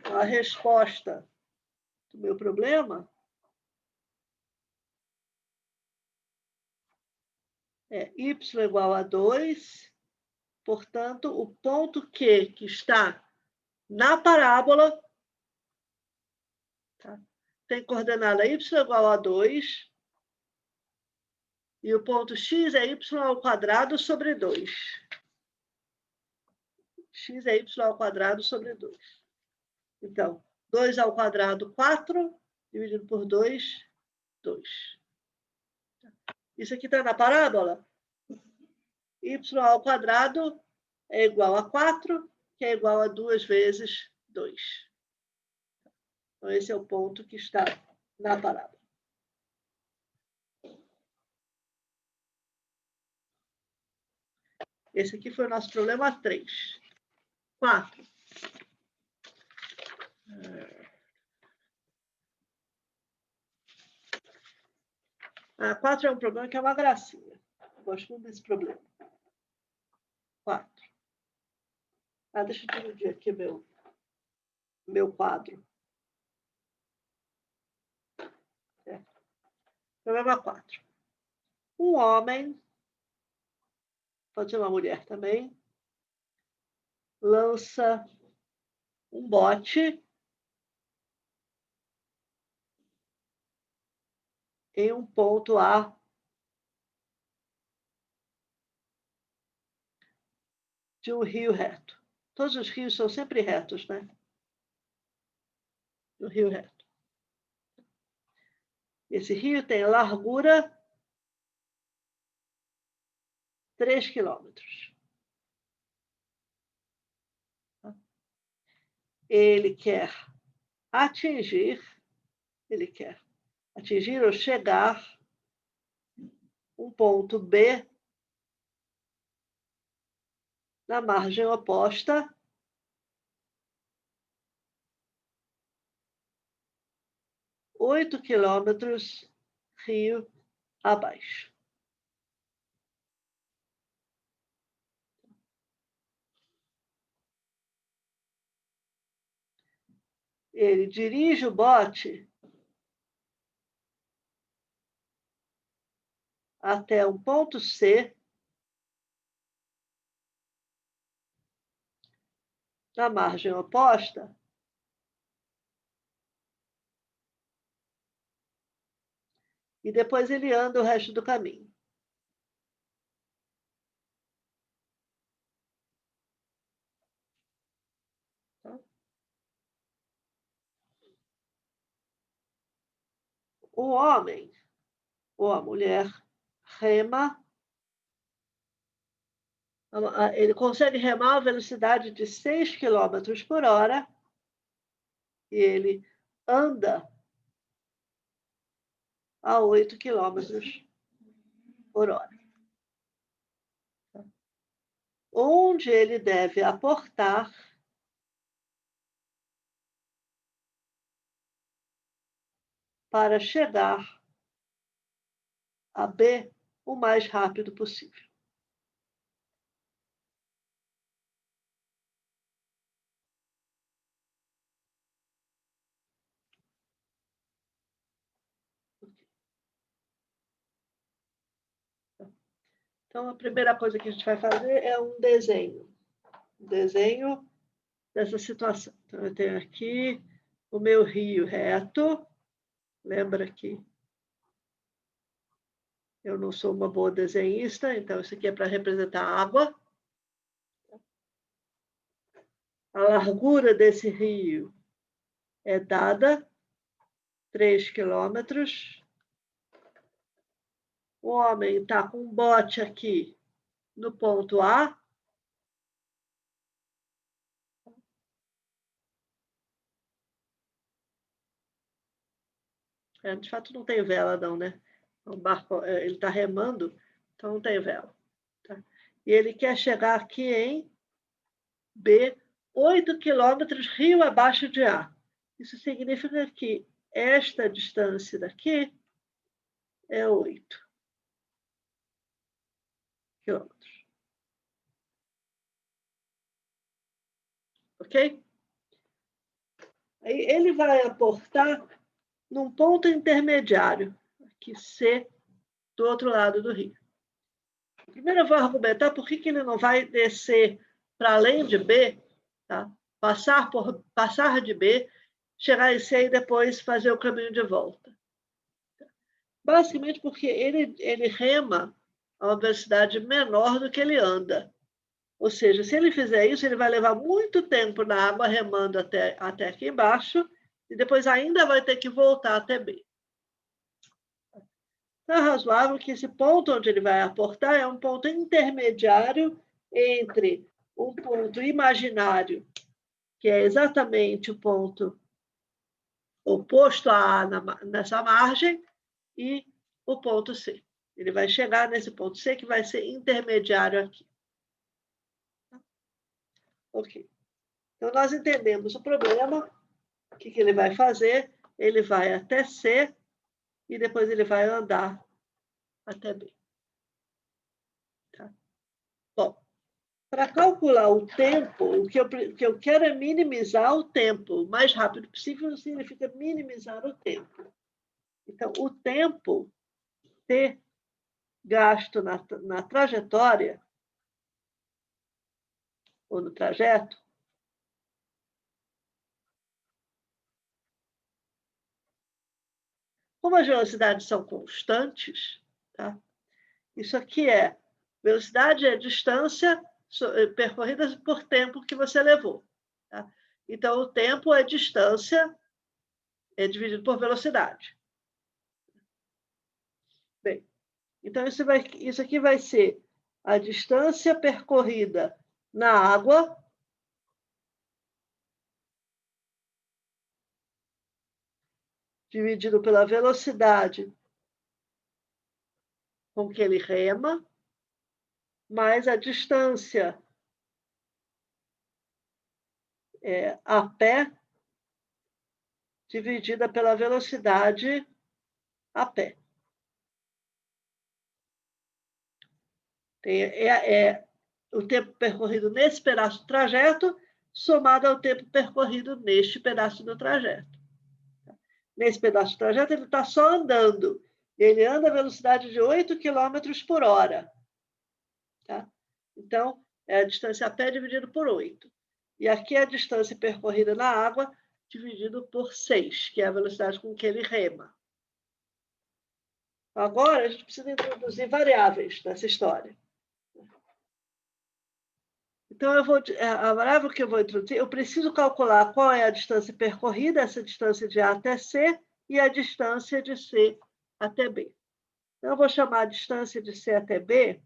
Speaker 1: A resposta do meu problema é y igual a 2, portanto, o ponto Q que está na parábola, tá? Tem coordenada y igual a 2, e o ponto x é y ao quadrado sobre 2. x é y ao quadrado sobre 2. Então, 2 ao quadrado, 4, dividido por 2, 2. Isso aqui está na parábola? Y ao quadrado é igual a 4, que é igual a 2 vezes 2. Então, esse é o ponto que está na parábola. Esse aqui foi o nosso problema 3. 4. 4 é um problema que é uma gracinha. Eu gosto muito desse problema. 4. Deixa eu dividir aqui meu quadro. Problema 4. Um homem, pode ser uma mulher também, lança um bote em um ponto A de um rio reto. Todos os rios são sempre retos, né? Um rio reto. Esse rio tem largura 3 quilômetros. Ele quer atingir ou chegar um ponto B na margem oposta ,8 quilômetros rio abaixo. Ele dirige o bote até um ponto C na margem oposta e depois ele anda o resto do caminho. O homem ou a mulher rema, ele consegue remar a velocidade de 6 km por hora e ele anda a 8 km por hora. Onde ele deve aportar para chegar a B o mais rápido possível. Então, a primeira coisa que a gente vai fazer é um desenho. Um desenho dessa situação. Então, eu tenho aqui o meu rio reto. Lembra que eu não sou uma boa desenhista, então isso aqui é para representar a água. A largura desse rio é dada 3 quilômetros. O homem está com um bote aqui no ponto A. De fato, não tem vela, não, né? O barco, ele está remando, então não tem vela. Tá? E ele quer chegar aqui em B, 8 quilômetros rio abaixo de A. Isso significa que esta distância daqui é 8 quilômetros. Ok? Aí ele vai aportar num ponto intermediário, aqui C, do outro lado do rio. Primeiro eu vou argumentar por que ele não vai descer para além de B, tá? Passar de B, chegar em C e depois fazer o caminho de volta. Basicamente porque ele rema a uma velocidade menor do que ele anda. Ou seja, se ele fizer isso, ele vai levar muito tempo na água remando até aqui embaixo e depois ainda vai ter que voltar até B. Então, é razoável que esse ponto onde ele vai aportar é um ponto intermediário entre um ponto imaginário, que é exatamente o ponto oposto a A nessa margem, e o ponto C. Ele vai chegar nesse ponto C, que vai ser intermediário aqui. Ok. Então, nós entendemos o problema. O que ele vai fazer? Ele vai até C e depois ele vai andar até B. Tá? Bom, para calcular o tempo, o que eu quero é minimizar o tempo. O mais rápido possível significa minimizar o tempo. Então, o tempo T gasto na trajetória, ou no trajeto, como as velocidades são constantes, tá? Isso aqui é velocidade é distância percorrida por tempo que você levou. Tá? Então, o tempo é distância dividido por velocidade. Bem, então isso aqui vai ser a distância percorrida na água dividido pela velocidade com que ele rema, mais a distância a pé dividida pela velocidade a pé. O tempo percorrido nesse pedaço do trajeto somado ao tempo percorrido neste pedaço do trajeto. Nesse pedaço do trajeto, ele está só andando. Ele anda a velocidade de 8 km por hora. Tá? Então, é a distância a pé dividido por 8. E aqui é a distância percorrida na água dividido por 6, que é a velocidade com que ele rema. Agora, a gente precisa introduzir variáveis nessa história. Então, a variável que eu vou introduzir, eu preciso calcular qual é a distância percorrida, essa distância de A até C, e a distância de C até B. Então, eu vou chamar a distância de C até B,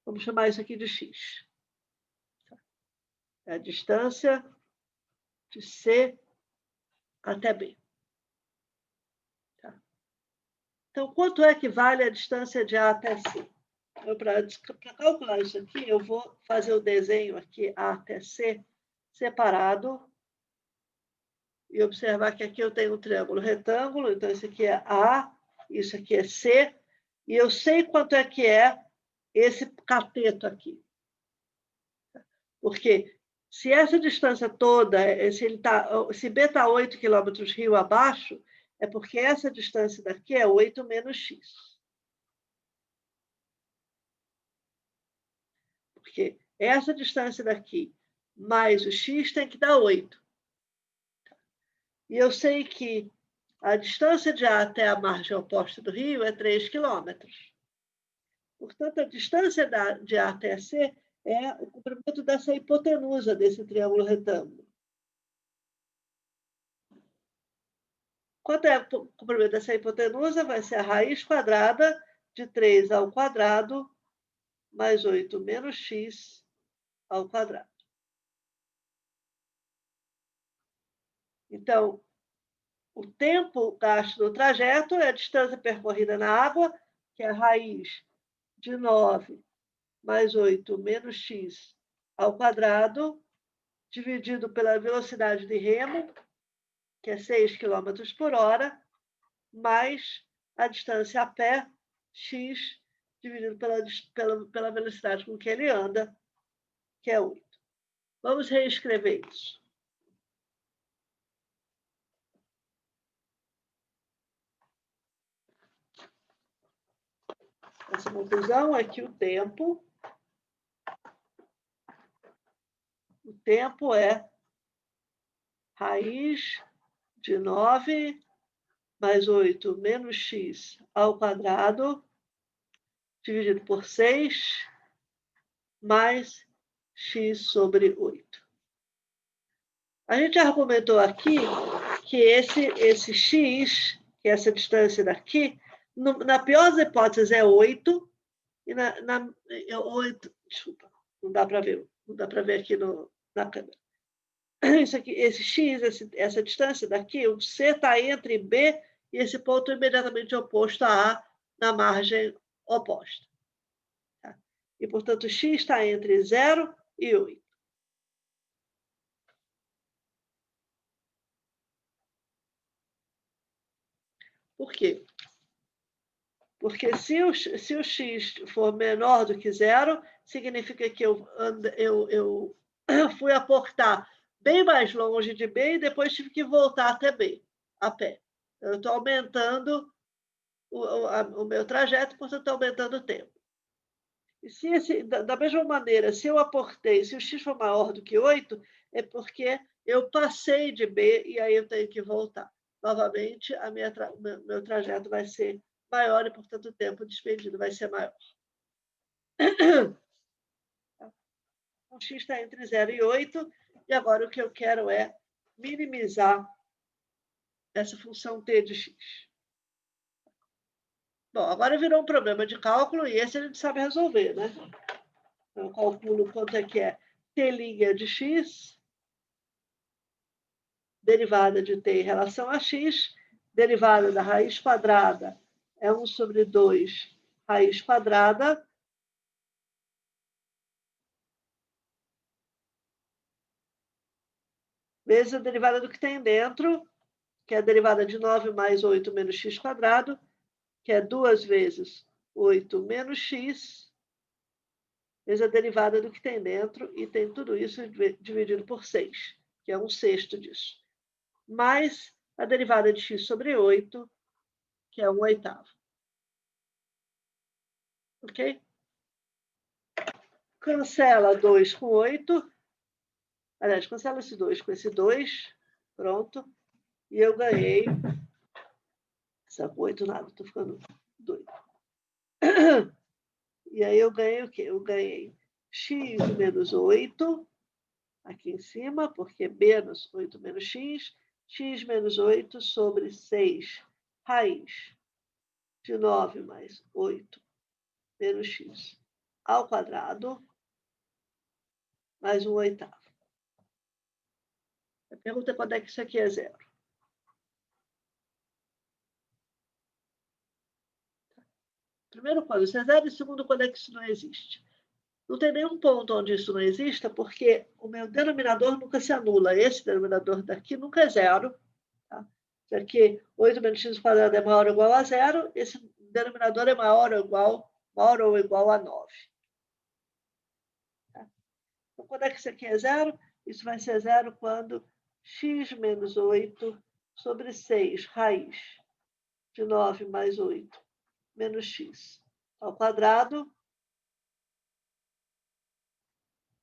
Speaker 1: vamos chamar isso aqui de X. É a distância de C até B. Tá? Então, quanto é que vale a distância de A até C? Para calcular isso aqui, eu vou fazer o desenho aqui A até C separado e observar que aqui eu tenho um triângulo retângulo, então esse aqui é A, isso aqui é C, e eu sei quanto é que é esse cateto aqui. Porque se essa distância toda, se B está 8 km rio abaixo, é porque essa distância daqui é 8 menos x. Porque essa distância daqui mais o x tem que dar 8. E eu sei que a distância de A até a margem oposta do rio é 3 km. Portanto, a distância de A até C é o comprimento dessa hipotenusa desse triângulo retângulo. Quanto é o comprimento dessa hipotenusa? Vai ser a raiz quadrada de 3 ao quadrado mais 8 menos x ao quadrado. Então, o tempo gasto no trajeto é a distância percorrida na água, que é a raiz de 9 mais 8 menos x ao quadrado, dividido pela velocidade de remo, que é 6 km por hora, mais a distância a pé, x, dividido pela velocidade com que ele anda, que é 8. Vamos reescrever isso. Essa conclusão é que o tempo é raiz de 9 mais 8 menos x ao quadrado, dividido por 6, mais x sobre 8. A gente argumentou aqui que esse x, que é essa distância daqui, na pior das hipóteses é 8, e na 8, desculpa, não dá para ver aqui na câmera. Isso aqui, esse x, essa distância daqui, o C está entre B e esse ponto imediatamente oposto a A na margem oposta. Tá? E, portanto, x está entre 0 e 8. Por quê? Porque se o x for menor do que 0, significa que eu fui aportar bem mais longe de B e depois tive que voltar até B, a pé. Eu estou aumentando o meu trajeto, portanto, estou aumentando o tempo. E se da mesma maneira, se eu aportei, se o x for maior do que 8, é porque eu passei de B e aí eu tenho que voltar. Novamente, meu trajeto vai ser maior e, portanto, o tempo despendido vai ser maior. O x está entre 0 e 8, e agora o que eu quero é minimizar essa função t de x. Bom, agora virou um problema de cálculo, e esse a gente sabe resolver, né? Eu calculo quanto é que é t' de x, derivada de t em relação a x, derivada da raiz quadrada é 1 sobre 2 raiz quadrada, vezes a derivada do que tem dentro, que é a derivada de 9 mais 8 menos x quadrado, que é 2 vezes 8 menos x, vezes a derivada do que tem dentro, e tem tudo isso dividido por 6, que é 1/6 disso. Mais a derivada de x sobre 8, que é 1/8. Ok? Cancela 2 com 8. Aliás, cancela esse 2 com esse 2. Pronto. E eu ganhei. Essa com 8 nada, estou ficando doido. E aí eu ganhei o quê? Eu ganhei x menos 8 aqui em cima, porque menos 8 menos x menos 8 sobre 6 raiz de 9 mais 8 menos x ao quadrado, mais 1/8. A pergunta é quando é que isso aqui é 0. Primeiro, quando isso é 0, e segundo, quando é que isso não existe. Não tem nenhum ponto onde isso não exista, porque o meu denominador nunca se anula. Esse denominador daqui nunca é 0. Tá? Isso aqui, 8 menos x ao quadrado é maior ou igual a 0. Esse denominador é maior ou igual a 9. Tá? Então, quando é que isso aqui é 0? Isso vai ser 0 quando x menos 8 sobre 6 raiz de 9 mais 8 menos x ao quadrado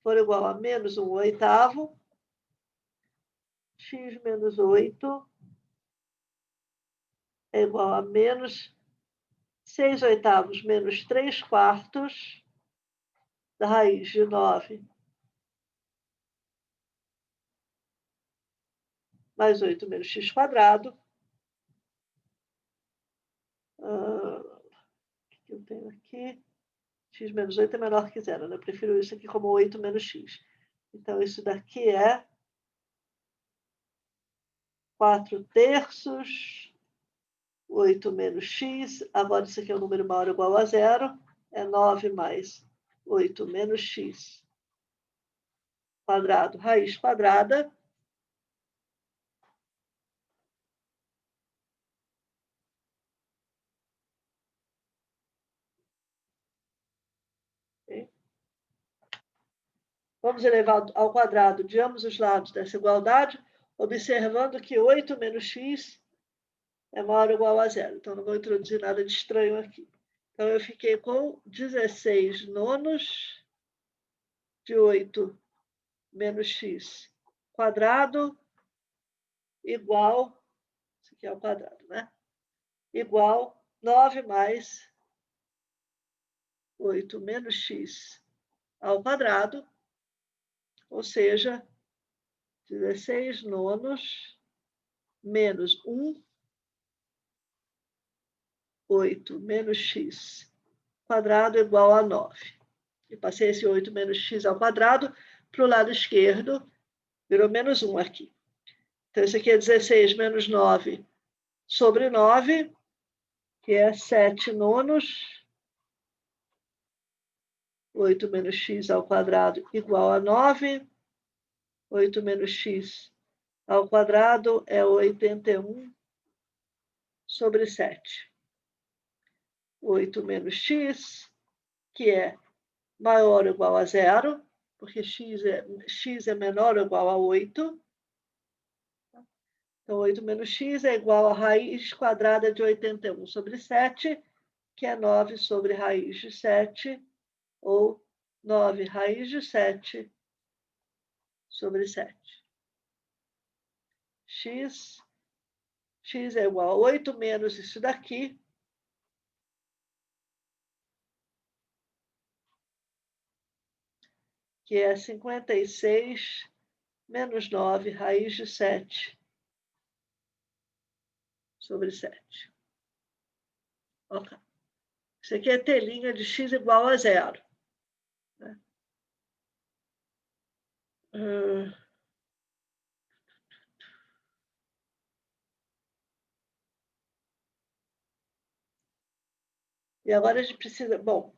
Speaker 1: for igual a menos 1/8, x menos 8 é igual a menos 6/8 menos 3/4 da raiz de 9 mais 8 menos x quadrado. O que eu tenho aqui? X menos 8 é menor que 0, né? Eu prefiro isso aqui como 8 menos x. Então, isso daqui é 4/3, 8 menos x. Agora, isso aqui é um número maior ou igual a 0. É 9 mais 8 menos x quadrado, raiz quadrada. Okay? Vamos elevar ao quadrado de ambos os lados dessa igualdade, observando que 8 menos x é maior ou igual a 0. Então, não vou introduzir nada de estranho aqui. Então, eu fiquei com 16 nonos de 8 menos x quadrado igual, isso aqui é o quadrado, né? Igual 9 mais 8 menos x ao quadrado, ou seja, 16 nonos menos 1, 8 menos x quadrado igual a 9. E passei esse 8 menos x ao quadrado para o lado esquerdo, virou menos 1 aqui. Então, isso aqui é 16 menos 9 sobre 9, que é 7 nonos. 8 menos x ao quadrado igual a 9. 8 menos x ao quadrado é 81 sobre 7. 8 menos x, que é maior ou igual a 0, porque x é menor ou igual a 8. Então, 8 menos x é igual a raiz quadrada de 81 sobre 7, que é 9 sobre raiz de 7, ou 9 raiz de 7 sobre 7. X é igual a 8 menos isso daqui, que é 56 menos 9 raiz de 7 sobre 7. Ok. Isso aqui é telinha de x igual a 0. Né? E agora a gente precisa... Bom,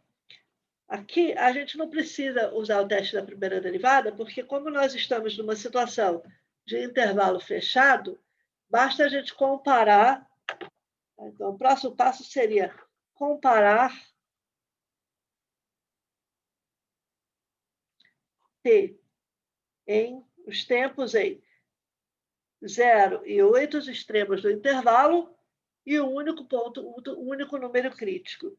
Speaker 1: aqui a gente não precisa usar o teste da primeira derivada, porque como nós estamos numa situação de intervalo fechado, basta a gente comparar. Então, o próximo passo seria comparar t em os tempos em 0 e 8 os extremos do intervalo e o único ponto, o único número crítico,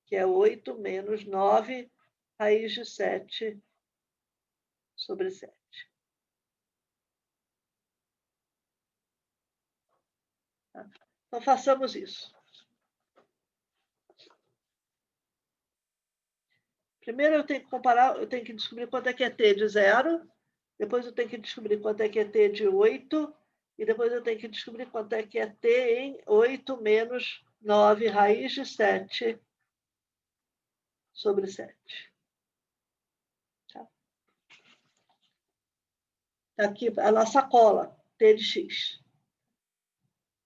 Speaker 1: que é 8 menos 9 raiz de 7 sobre 7. Tá? Então, façamos isso. Primeiro, eu tenho que comparar, eu tenho que descobrir quanto é que é t de 0, depois eu tenho que descobrir quanto é que é t de 8, e depois eu tenho que descobrir quanto é que é t em 8 menos 9 raiz de 7 sobre 7. Tá? Aqui a nossa cola, t de x.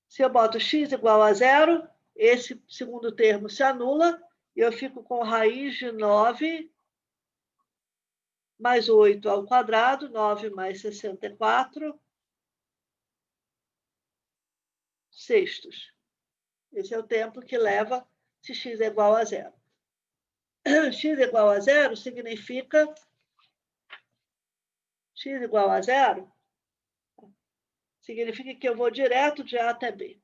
Speaker 1: Se eu boto x igual a 0, esse segundo termo se anula, e eu fico com raiz de 9 mais 8 ao quadrado, 9 mais 64 sextos. Esse é o tempo que leva se x é igual a 0. X igual a 0 significa... X igual a 0 significa que eu vou direto de A até B.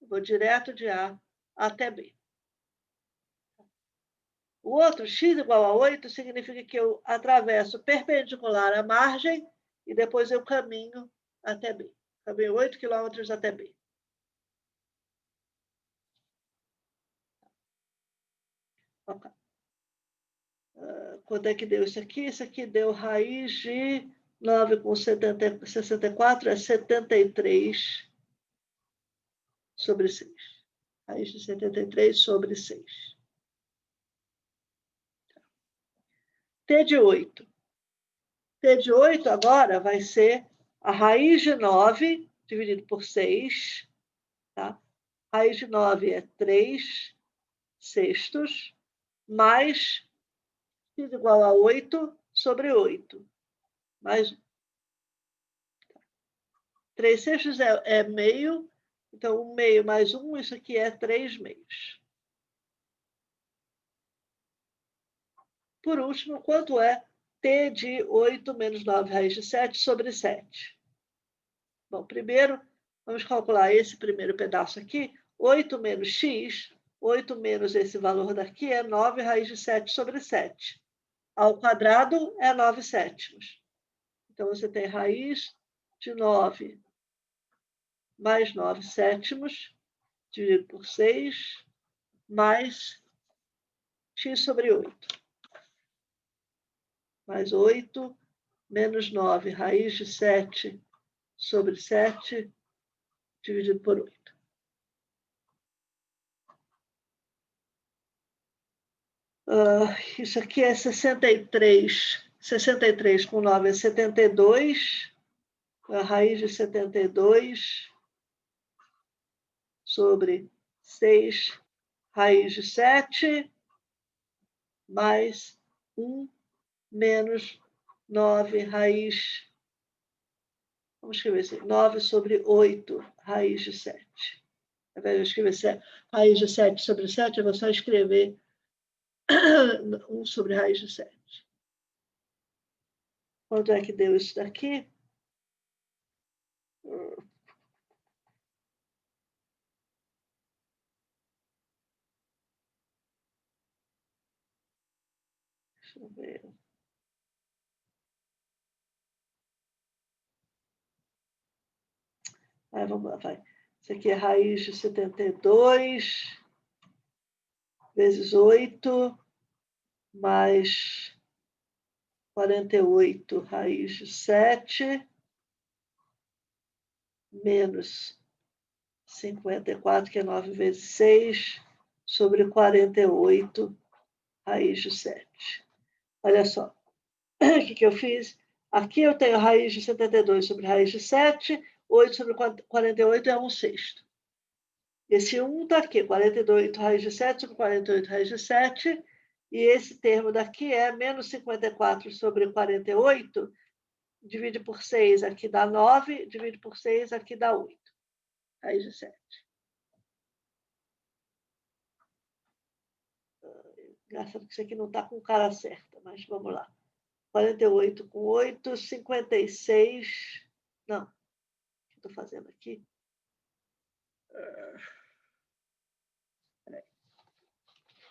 Speaker 1: Eu vou direto de A até B. O outro, x igual a 8, significa que eu atravesso perpendicular à margem e depois eu caminho até B. Caminho 8 quilômetros até B. Okay. Quanto é que deu isso aqui? Isso aqui deu raiz de 9 com 64 é 73 sobre 6. Raiz de 73 sobre 6. T de 8. T de 8 agora vai ser a raiz de 9 dividido por 6. Tá? Raiz de 9 é 3 sextos, mais x igual a 8 sobre 8. Mais 3 sextos é meio, então 1 meio mais 1, isso aqui é 3 meios. Por último, quanto é t de 8 menos 9 raiz de 7 sobre 7? Bom, primeiro, vamos calcular esse primeiro pedaço aqui. 8 menos x, 8 menos esse valor daqui é 9 raiz de 7 sobre 7. Ao quadrado é 9 sétimos. Então, você tem raiz de 9 mais 9 sétimos, dividido por 6, mais x sobre 8. mais 8, menos 9, raiz de 7 sobre 7, dividido por 8. Isso aqui é 63. 63 com 9 é 72. A raiz de 72 sobre 6, raiz de 7, mais 1, menos 9, raiz. Vamos escrever assim: 9 sobre 8, raiz de 7. Ao invés de escrever raiz de 7 sobre 7, eu vou só escrever 1 sobre raiz de 7. Quanto é que deu isso daqui? Deixa eu ver. Vamos lá, vai. Isso aqui é raiz de 72 vezes 8, mais 48, raiz de 7, menos 54, que é 9 vezes 6, sobre 48, raiz de 7. Olha só, o que eu fiz? Aqui eu tenho raiz de 72 sobre raiz de 7, 8 sobre 48 é 1/6. Esse 1 está aqui, 48 raiz de 7 sobre 48 raiz de 7, e esse termo daqui é menos 54 sobre 48, divide por 6, aqui dá 9, divide por 6, aqui dá 8, raiz de 7. Engraçado que isso aqui não está com cara certa, mas vamos lá. 48 com 8, 56. Não, o que eu estou fazendo aqui?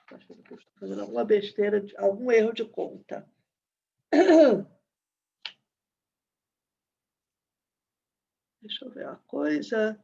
Speaker 1: Acho que eu estou fazendo alguma besteira, algum erro de conta. Deixa eu ver uma coisa.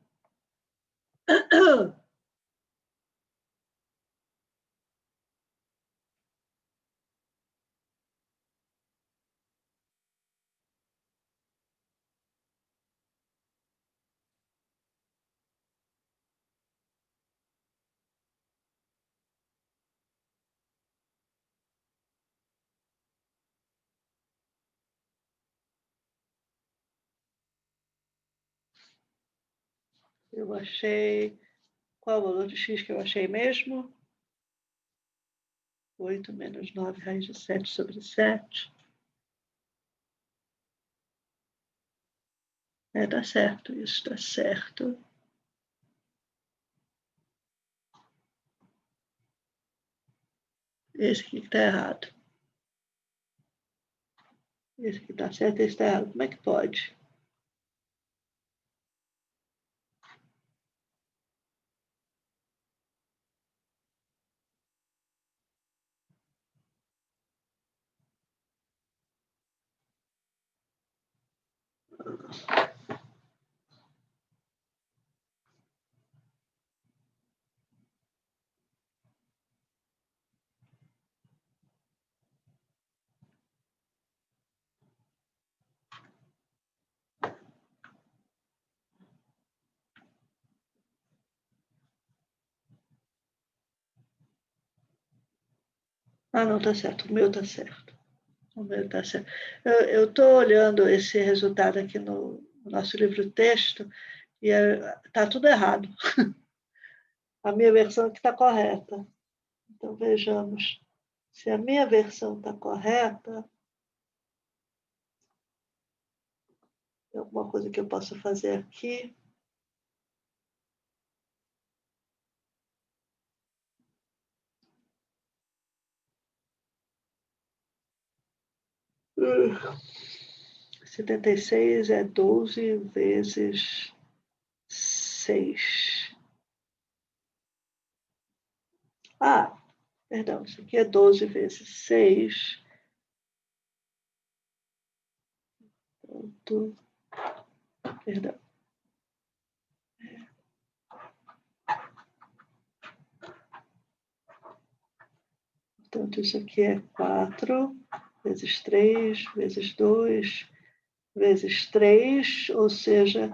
Speaker 1: Eu achei... Qual é o valor de x que eu achei mesmo? 8 menos 9 raiz de 7 sobre 7. Dá certo, isso está certo. Esse aqui está errado. Esse aqui está certo, esse está errado. Como é que pode? Ah, não, está certo. O meu está certo. O meu está certo. Eu estou olhando esse resultado aqui no nosso livro-texto e está tudo errado. A minha versão aqui está correta. Então, vejamos. Se a minha versão está correta, tem alguma coisa que eu possa fazer aqui. Uh, 76 é 12 vezes 6. Ah, perdão, isso aqui é 12 vezes 6. Perdão. Portanto, isso aqui é 4 vezes 3, vezes 2, vezes 3, ou seja,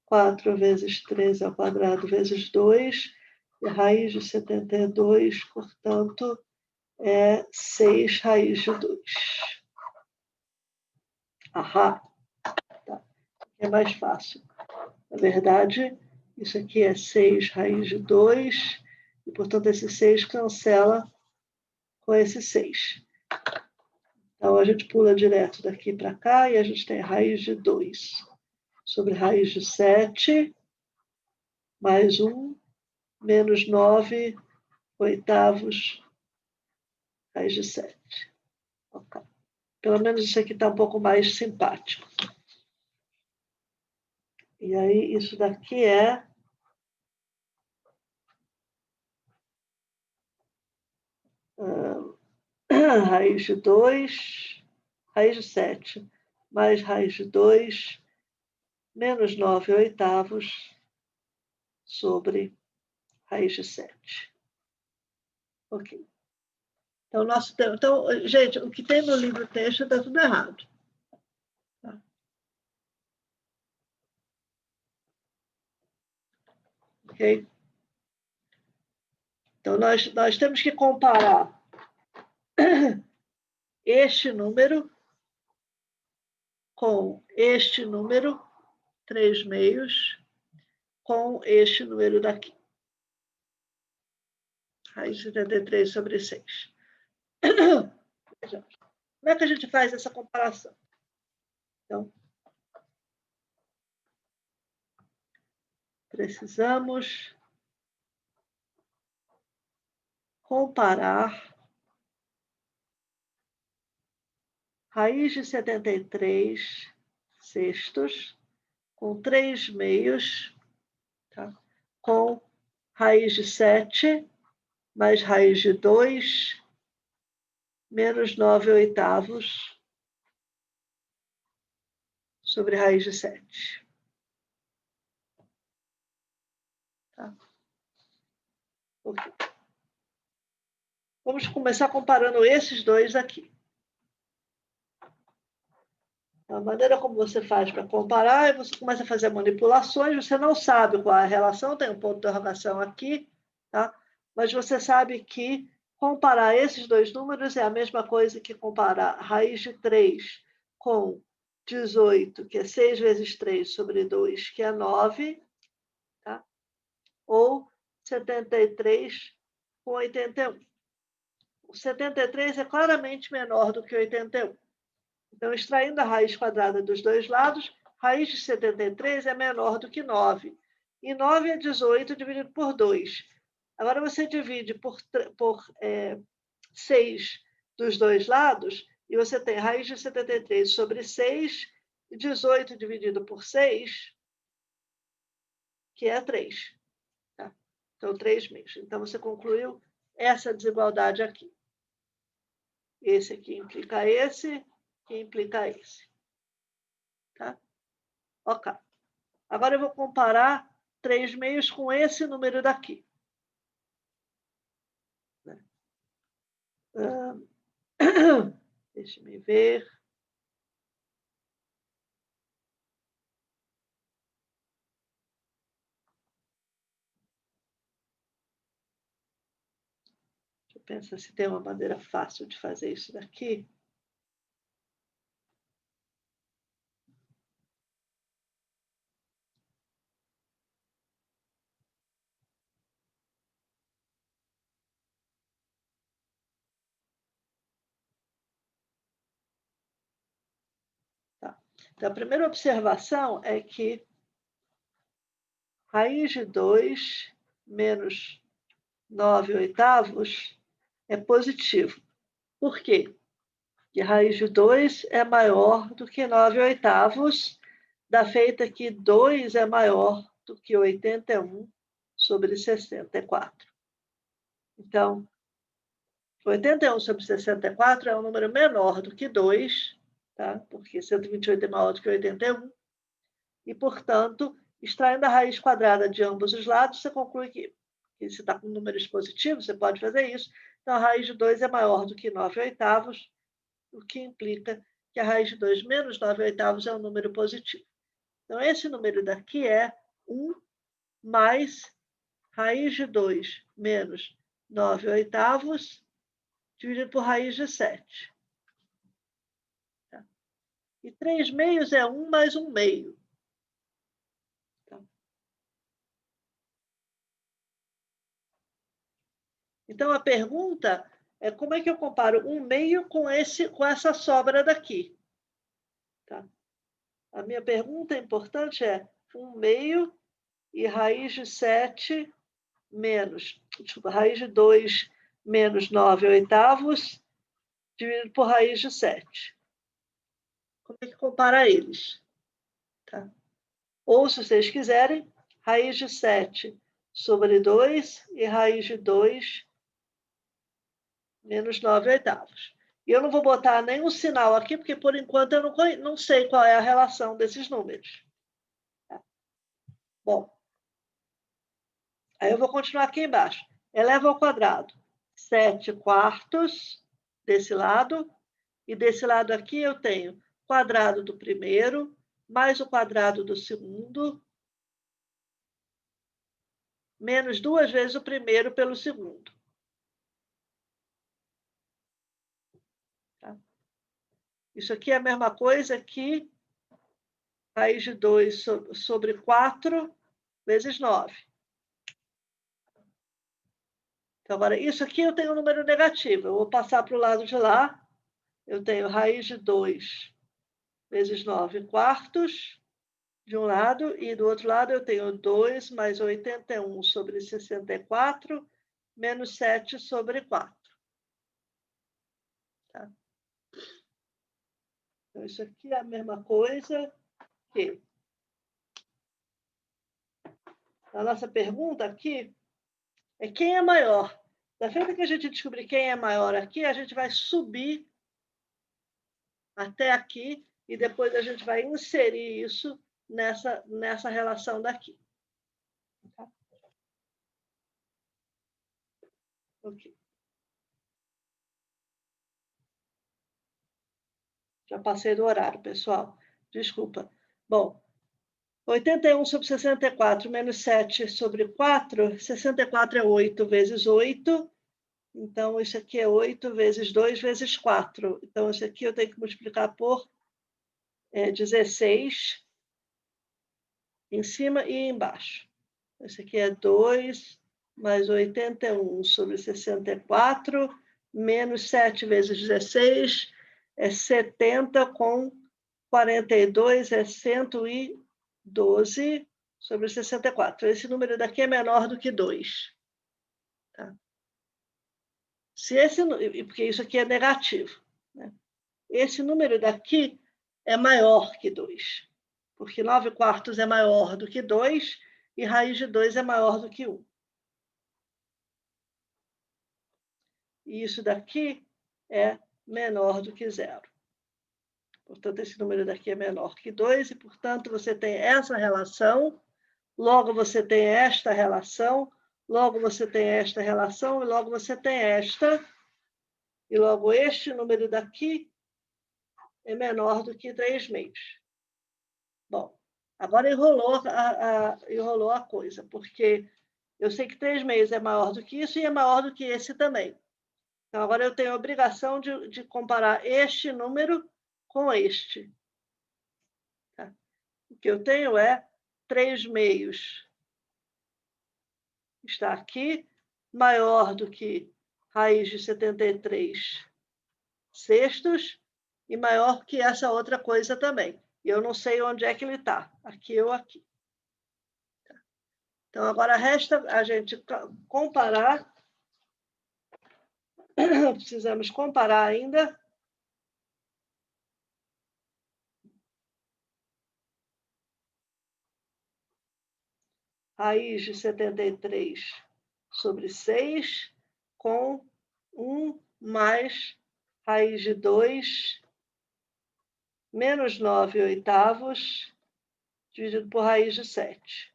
Speaker 1: 4 vezes 3 ao quadrado vezes 2, e a raiz de 72, portanto, é 6 raiz de 2. Ahá, tá. É mais fácil. Na verdade, isso aqui é 6 raiz de 2, e, portanto, esse 6 cancela com esse 6. Então, a gente pula direto daqui para cá e a gente tem raiz de 2 sobre raiz de 7, mais 1, menos 9 oitavos, raiz de 7. Okay. Pelo menos isso aqui está um pouco mais simpático. E aí, isso daqui é raiz de 2, raiz de 7, mais raiz de 2, menos 9 oitavos, sobre raiz de 7. Ok. Então, gente, o que tem no livro texto está tudo errado. Tá? Ok? Então, nós temos que comparar este número com este número, 3 meios, com este número daqui. Raiz de 73 sobre 6. Como é que a gente faz essa comparação? Então, precisamos comparar raiz de 73 sextos com 3 meios, tá? Com raiz de 7 mais raiz de 2 menos 9 oitavos sobre raiz de 7. Tá? Okay. Vamos começar comparando esses dois aqui. A maneira como você faz para comparar é você começa a fazer manipulações, você não sabe qual é a relação, tem um ponto de interrogação aqui, tá? Mas você sabe que comparar esses dois números é a mesma coisa que comparar raiz de 3 com 18, que é 6 vezes 3 sobre 2, que é 9, tá? Ou 73 com 81. O 73 é claramente menor do que 81. Então, extraindo a raiz quadrada dos dois lados, raiz de 73 é menor do que 9. E 9 é 18 dividido por 2. Agora, você divide por 6 dos dois lados, e você tem raiz de 73 sobre 6, e 18 dividido por 6, que é 3. Tá? Então, 3 meios. Então, você concluiu essa desigualdade aqui. Esse aqui implica esse, que implica esse. Tá? Ok. Agora eu vou comparar 3 meios com esse número daqui. Deixa-me ver. Deixa eu pensar se tem uma maneira fácil de fazer isso daqui. Tá. Então, a primeira observação é que raiz de 2 menos 9 oitavos é positivo. Por quê? Porque raiz de 2 é maior do que 9 oitavos, da feita que 2 é maior do que 81 sobre 64. Então, 81 sobre 64 é um número menor do que 2, tá? Porque 128 é maior do que 81, e, portanto, extraindo a raiz quadrada de ambos os lados, você conclui que se está com números positivos, você pode fazer isso. Então, a raiz de 2 é maior do que 9 oitavos, o que implica que a raiz de 2 menos 9 oitavos é um número positivo. Então, esse número daqui é 1 mais raiz de 2 menos 9 oitavos dividido por raiz de 7. Tá? E 3 meios é 1 mais 1 meio. Tá? Então, a pergunta é como é que eu comparo 1 meio com essa sobra daqui? Tá? A minha pergunta importante é 1 meio e raiz de 7 menos, desculpa, raiz de 2 menos 9 oitavos dividido por raiz de 7. Como é que compara eles? Tá? Ou, se vocês quiserem, raiz de 7 sobre 2 e raiz de 2 menos 9 oitavos. E eu não vou botar nenhum sinal aqui, porque, por enquanto, eu não sei qual é a relação desses números. Tá? Bom, aí eu vou continuar aqui embaixo. Eleva ao quadrado 7 quartos desse lado, e desse lado aqui eu tenho quadrado do primeiro, mais o quadrado do segundo, menos 2 vezes o primeiro pelo segundo. Tá? Isso aqui é a mesma coisa que raiz de 2 sobre 4 vezes 9. Então, agora, isso aqui eu tenho um número negativo. Eu vou passar para o lado de lá. Eu tenho raiz de 2 vezes 9 quartos de um lado, e do outro lado eu tenho 2 mais 81 sobre 64, menos 7 sobre 4. Tá? Então, isso aqui é a mesma coisa que a nossa pergunta aqui é quem é maior. Da feita que a gente descobrir quem é maior aqui, a gente vai subir até aqui e depois a gente vai inserir isso nessa relação daqui. Tá? Ok. Já passei do horário, pessoal. Desculpa. Bom, 81 sobre 64 menos 7 sobre 4. 64 é 8 vezes 8. Então, isso aqui é 8 vezes 2 vezes 4. Então, isso aqui eu tenho que multiplicar por 16 em cima e embaixo. Esse aqui é 2 mais 81 sobre 64, menos 7 vezes 16, é 70 com 42, é 112 sobre 64. Esse número daqui é menor do que 2. Tá? Porque isso aqui é negativo. Né? Esse número daqui é maior que 2, porque 9 quartos é maior do que 2 e raiz de 2 é maior do que 1. E isso daqui é menor do que 0. Portanto, esse número daqui é menor que 2 e, portanto, você tem essa relação, logo você tem esta relação, logo você tem esta relação, e logo você tem esta, e logo este número daqui é menor do que 3 meios. Bom, agora enrolou a coisa, porque eu sei que 3 meios é maior do que isso e é maior do que esse também. Então, agora eu tenho a obrigação de comparar este número com este. Tá? O que eu tenho é 3 meios está aqui, maior do que raiz de 73 sextos e maior que essa outra coisa também. E eu não sei onde é que ele está, aqui ou aqui. Tá? Então, agora resta a gente comparar. Precisamos comparar ainda raiz de 73 sobre 6 com 1 mais raiz de 2 menos 9 oitavos dividido por raiz de 7.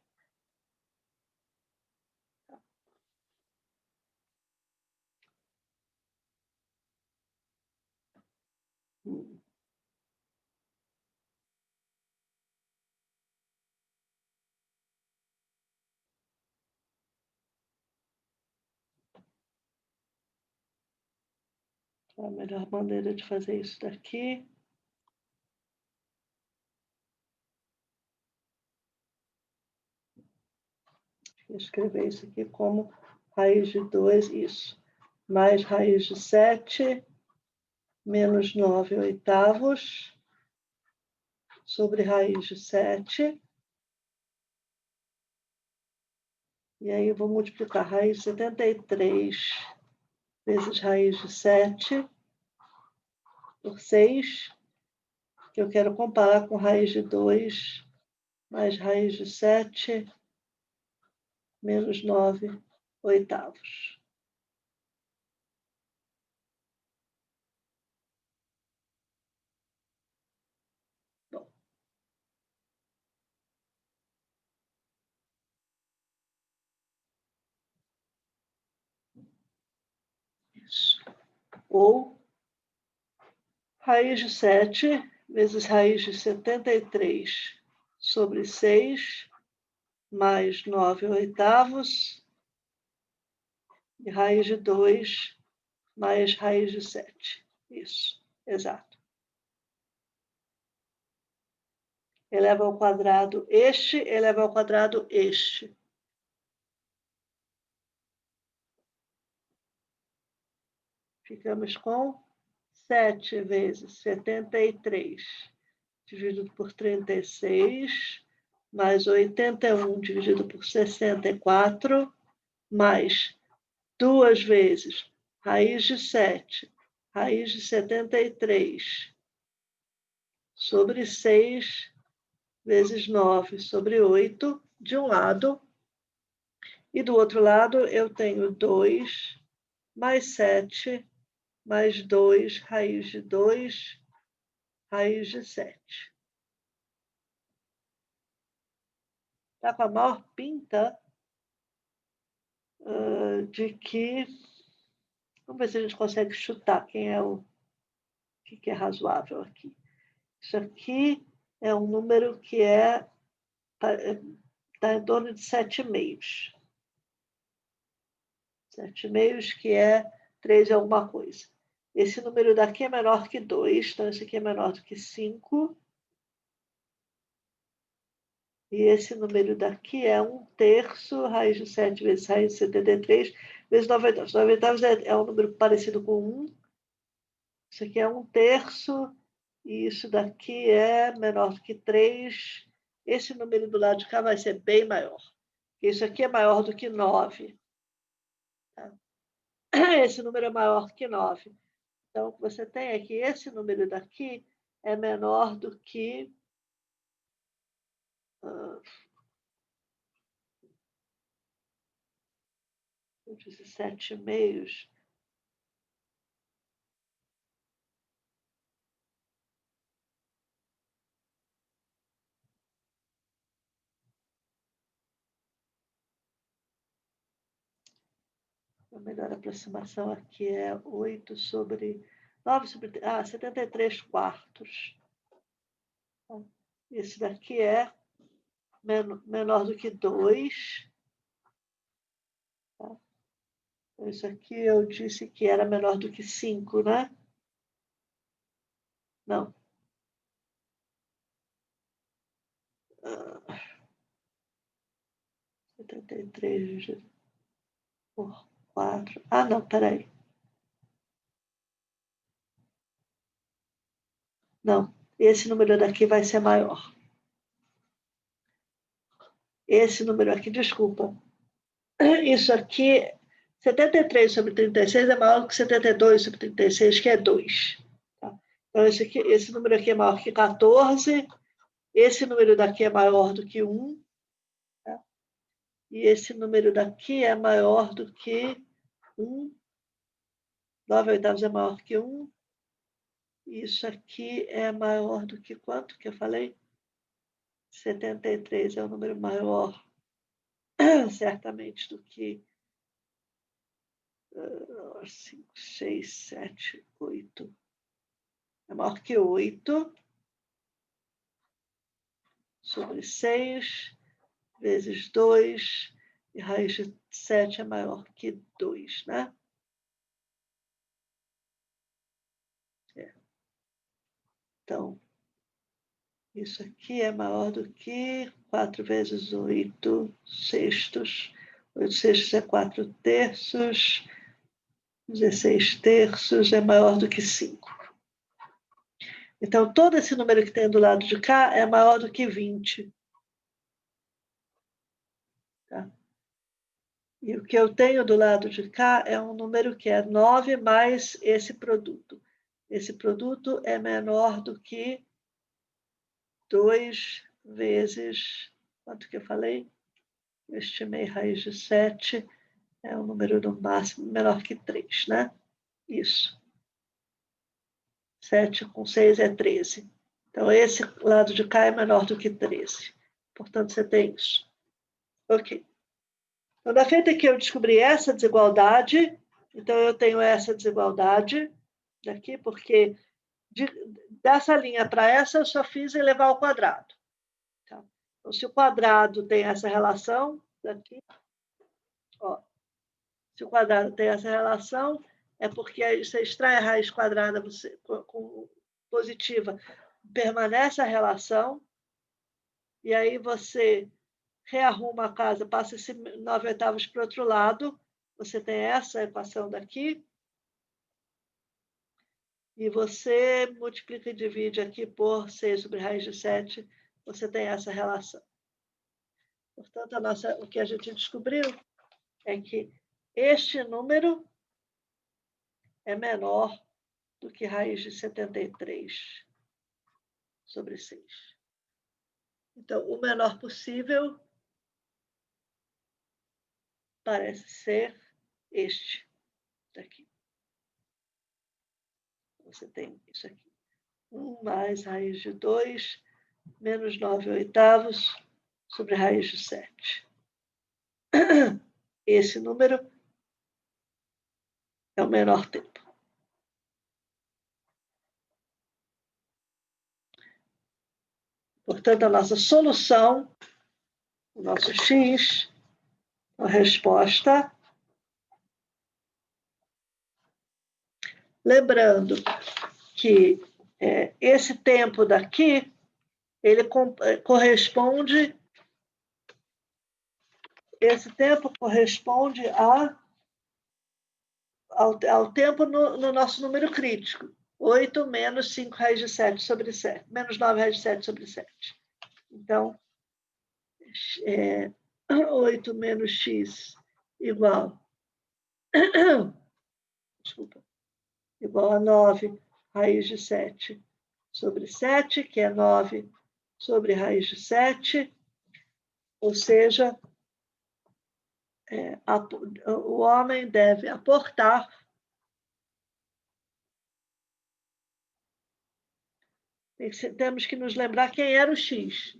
Speaker 1: A melhor maneira de fazer isso daqui. Vou escrever isso aqui como raiz de 2, isso. Mais raiz de 7, menos 9 oitavos, sobre raiz de 7. E aí eu vou multiplicar raiz de 73 vezes raiz de 7 por 6, que eu quero comparar com raiz de 2 mais raiz de 7 menos 9 oitavos. Bom. Isso. Ou raiz de 7 vezes raiz de 73 sobre 6 mais 9 oitavos e raiz de 2 mais raiz de 7. Isso, exato. Eleva ao quadrado este, eleva ao quadrado este. Ficamos com 7 vezes 73 dividido por 36, mais 81 dividido por 64, mais 2 vezes raiz de 7, raiz de 73, sobre 6, vezes 9, sobre 8, de um lado. E do outro lado, eu tenho 2, mais 7, mais 2, raiz de 2, raiz de 7. Está com a maior pinta de que... Vamos ver se a gente consegue chutar quem é o que é razoável aqui. Isso aqui é um número que está em torno de 7,5. 7,5, que é 3 e alguma coisa. Esse número daqui é menor que 2, então esse aqui é menor do que 5. E esse número daqui é 1/3, raiz de 7 vezes raiz de 73, vezes 9 oitavos. 9 oitavos é um número parecido com 1. Isso aqui é 1/3, e isso daqui é menor do que 3. Esse número do lado de cá vai ser bem maior. Isso aqui é maior do que 9. Tá? Esse número é maior que 9. Então, o que você tem é que esse número daqui é menor do que... 7,5. A melhor aproximação aqui é 8 sobre 9 sobre 73 quartos. Então, esse daqui é menor do que 2. Tá? Então, isso aqui eu disse que era menor do que 5, né? Não. 73 por 4. Não, peraí. Não, esse número daqui vai ser maior. Esse número aqui, desculpa. Isso aqui, 73 sobre 36 é maior do que 72 sobre 36, que é 2. Tá? Então, esse número aqui é maior que 14. Esse número daqui é maior do que 1. Tá? E esse número daqui é maior do que 1. 9 oitavos é maior que 1. Isso aqui é maior do que quanto que eu falei? 73 é um número maior, certamente, do que 5, 6, 7, 8. é maior que 8 sobre 6 vezes 2, e raiz de 7 é maior que 2, né? Então, isso aqui é maior do que 4 vezes 8 sextos. 8 sextos é 4 terços. 16 terços é maior do que 5. Então, todo esse número que tem do lado de cá é maior do que 20. Tá? E o que eu tenho do lado de cá é um número que é 9 mais esse produto. Esse produto é menor do que 2 vezes... Quanto que eu falei? Eu estimei raiz de 7. É um número no máximo menor que 3, né? Isso. 7 com 6 é 13. Então, esse lado de cá é menor do que 13. Portanto, você tem isso. Ok. Então, da feita que eu descobri essa desigualdade, então eu tenho essa desigualdade daqui, porque dessa linha para essa eu só fiz elevar ao quadrado. Tá? Então, se o quadrado tem essa relação, daqui, ó, se o quadrado tem essa relação, é porque você extrai a raiz quadrada com positiva, permanece a relação, e aí você rearruma a casa, passa esse 9/8 para o outro lado, você tem essa equação daqui, e você multiplica e divide aqui por 6 sobre raiz de 7, você tem essa relação. Portanto, o que a gente descobriu é que este número é menor do que raiz de 73 sobre 6. Então, o menor possível parece ser este daqui. Você tem isso aqui. 1 mais raiz de 2 menos 9/8 sobre raiz de 7. Esse número é o menor tempo. Portanto, a nossa solução, o nosso x, a resposta. Lembrando que esse tempo daqui, ele corresponde, esse tempo corresponde ao tempo no nosso número crítico. 8 menos 5 raiz de 7 sobre 7, menos 9 raiz de 7 sobre 7. Então, 8 menos x igual, desculpa, igual a 9 raiz de 7 sobre 7, que é 9 sobre raiz de 7, ou seja, o homem deve aportar temos que nos lembrar quem era o x.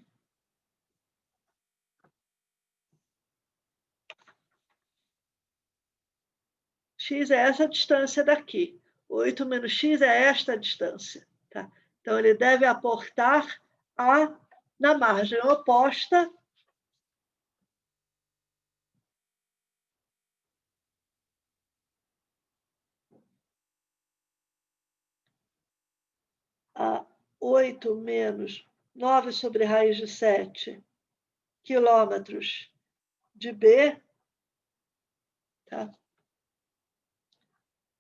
Speaker 1: X é essa distância daqui. 8 menos x é esta distância. Tá? Então, ele deve aportar na margem oposta a 8 menos 9 sobre raiz de 7 quilômetros de B, tá?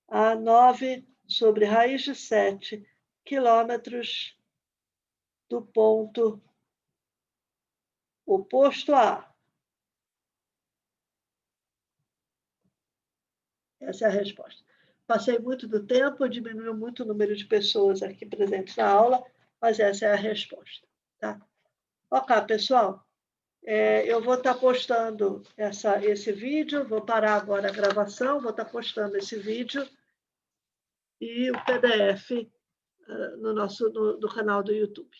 Speaker 1: A 9 sobre raiz de 7 quilômetros do ponto oposto a A. Essa é a resposta. Passei muito do tempo, diminuiu muito o número de pessoas aqui presentes na aula, mas essa é a resposta. Tá? Ok, pessoal. Eu vou estar postando esse vídeo, vou parar agora a gravação, vou estar postando esse vídeo e o PDF no canal do YouTube.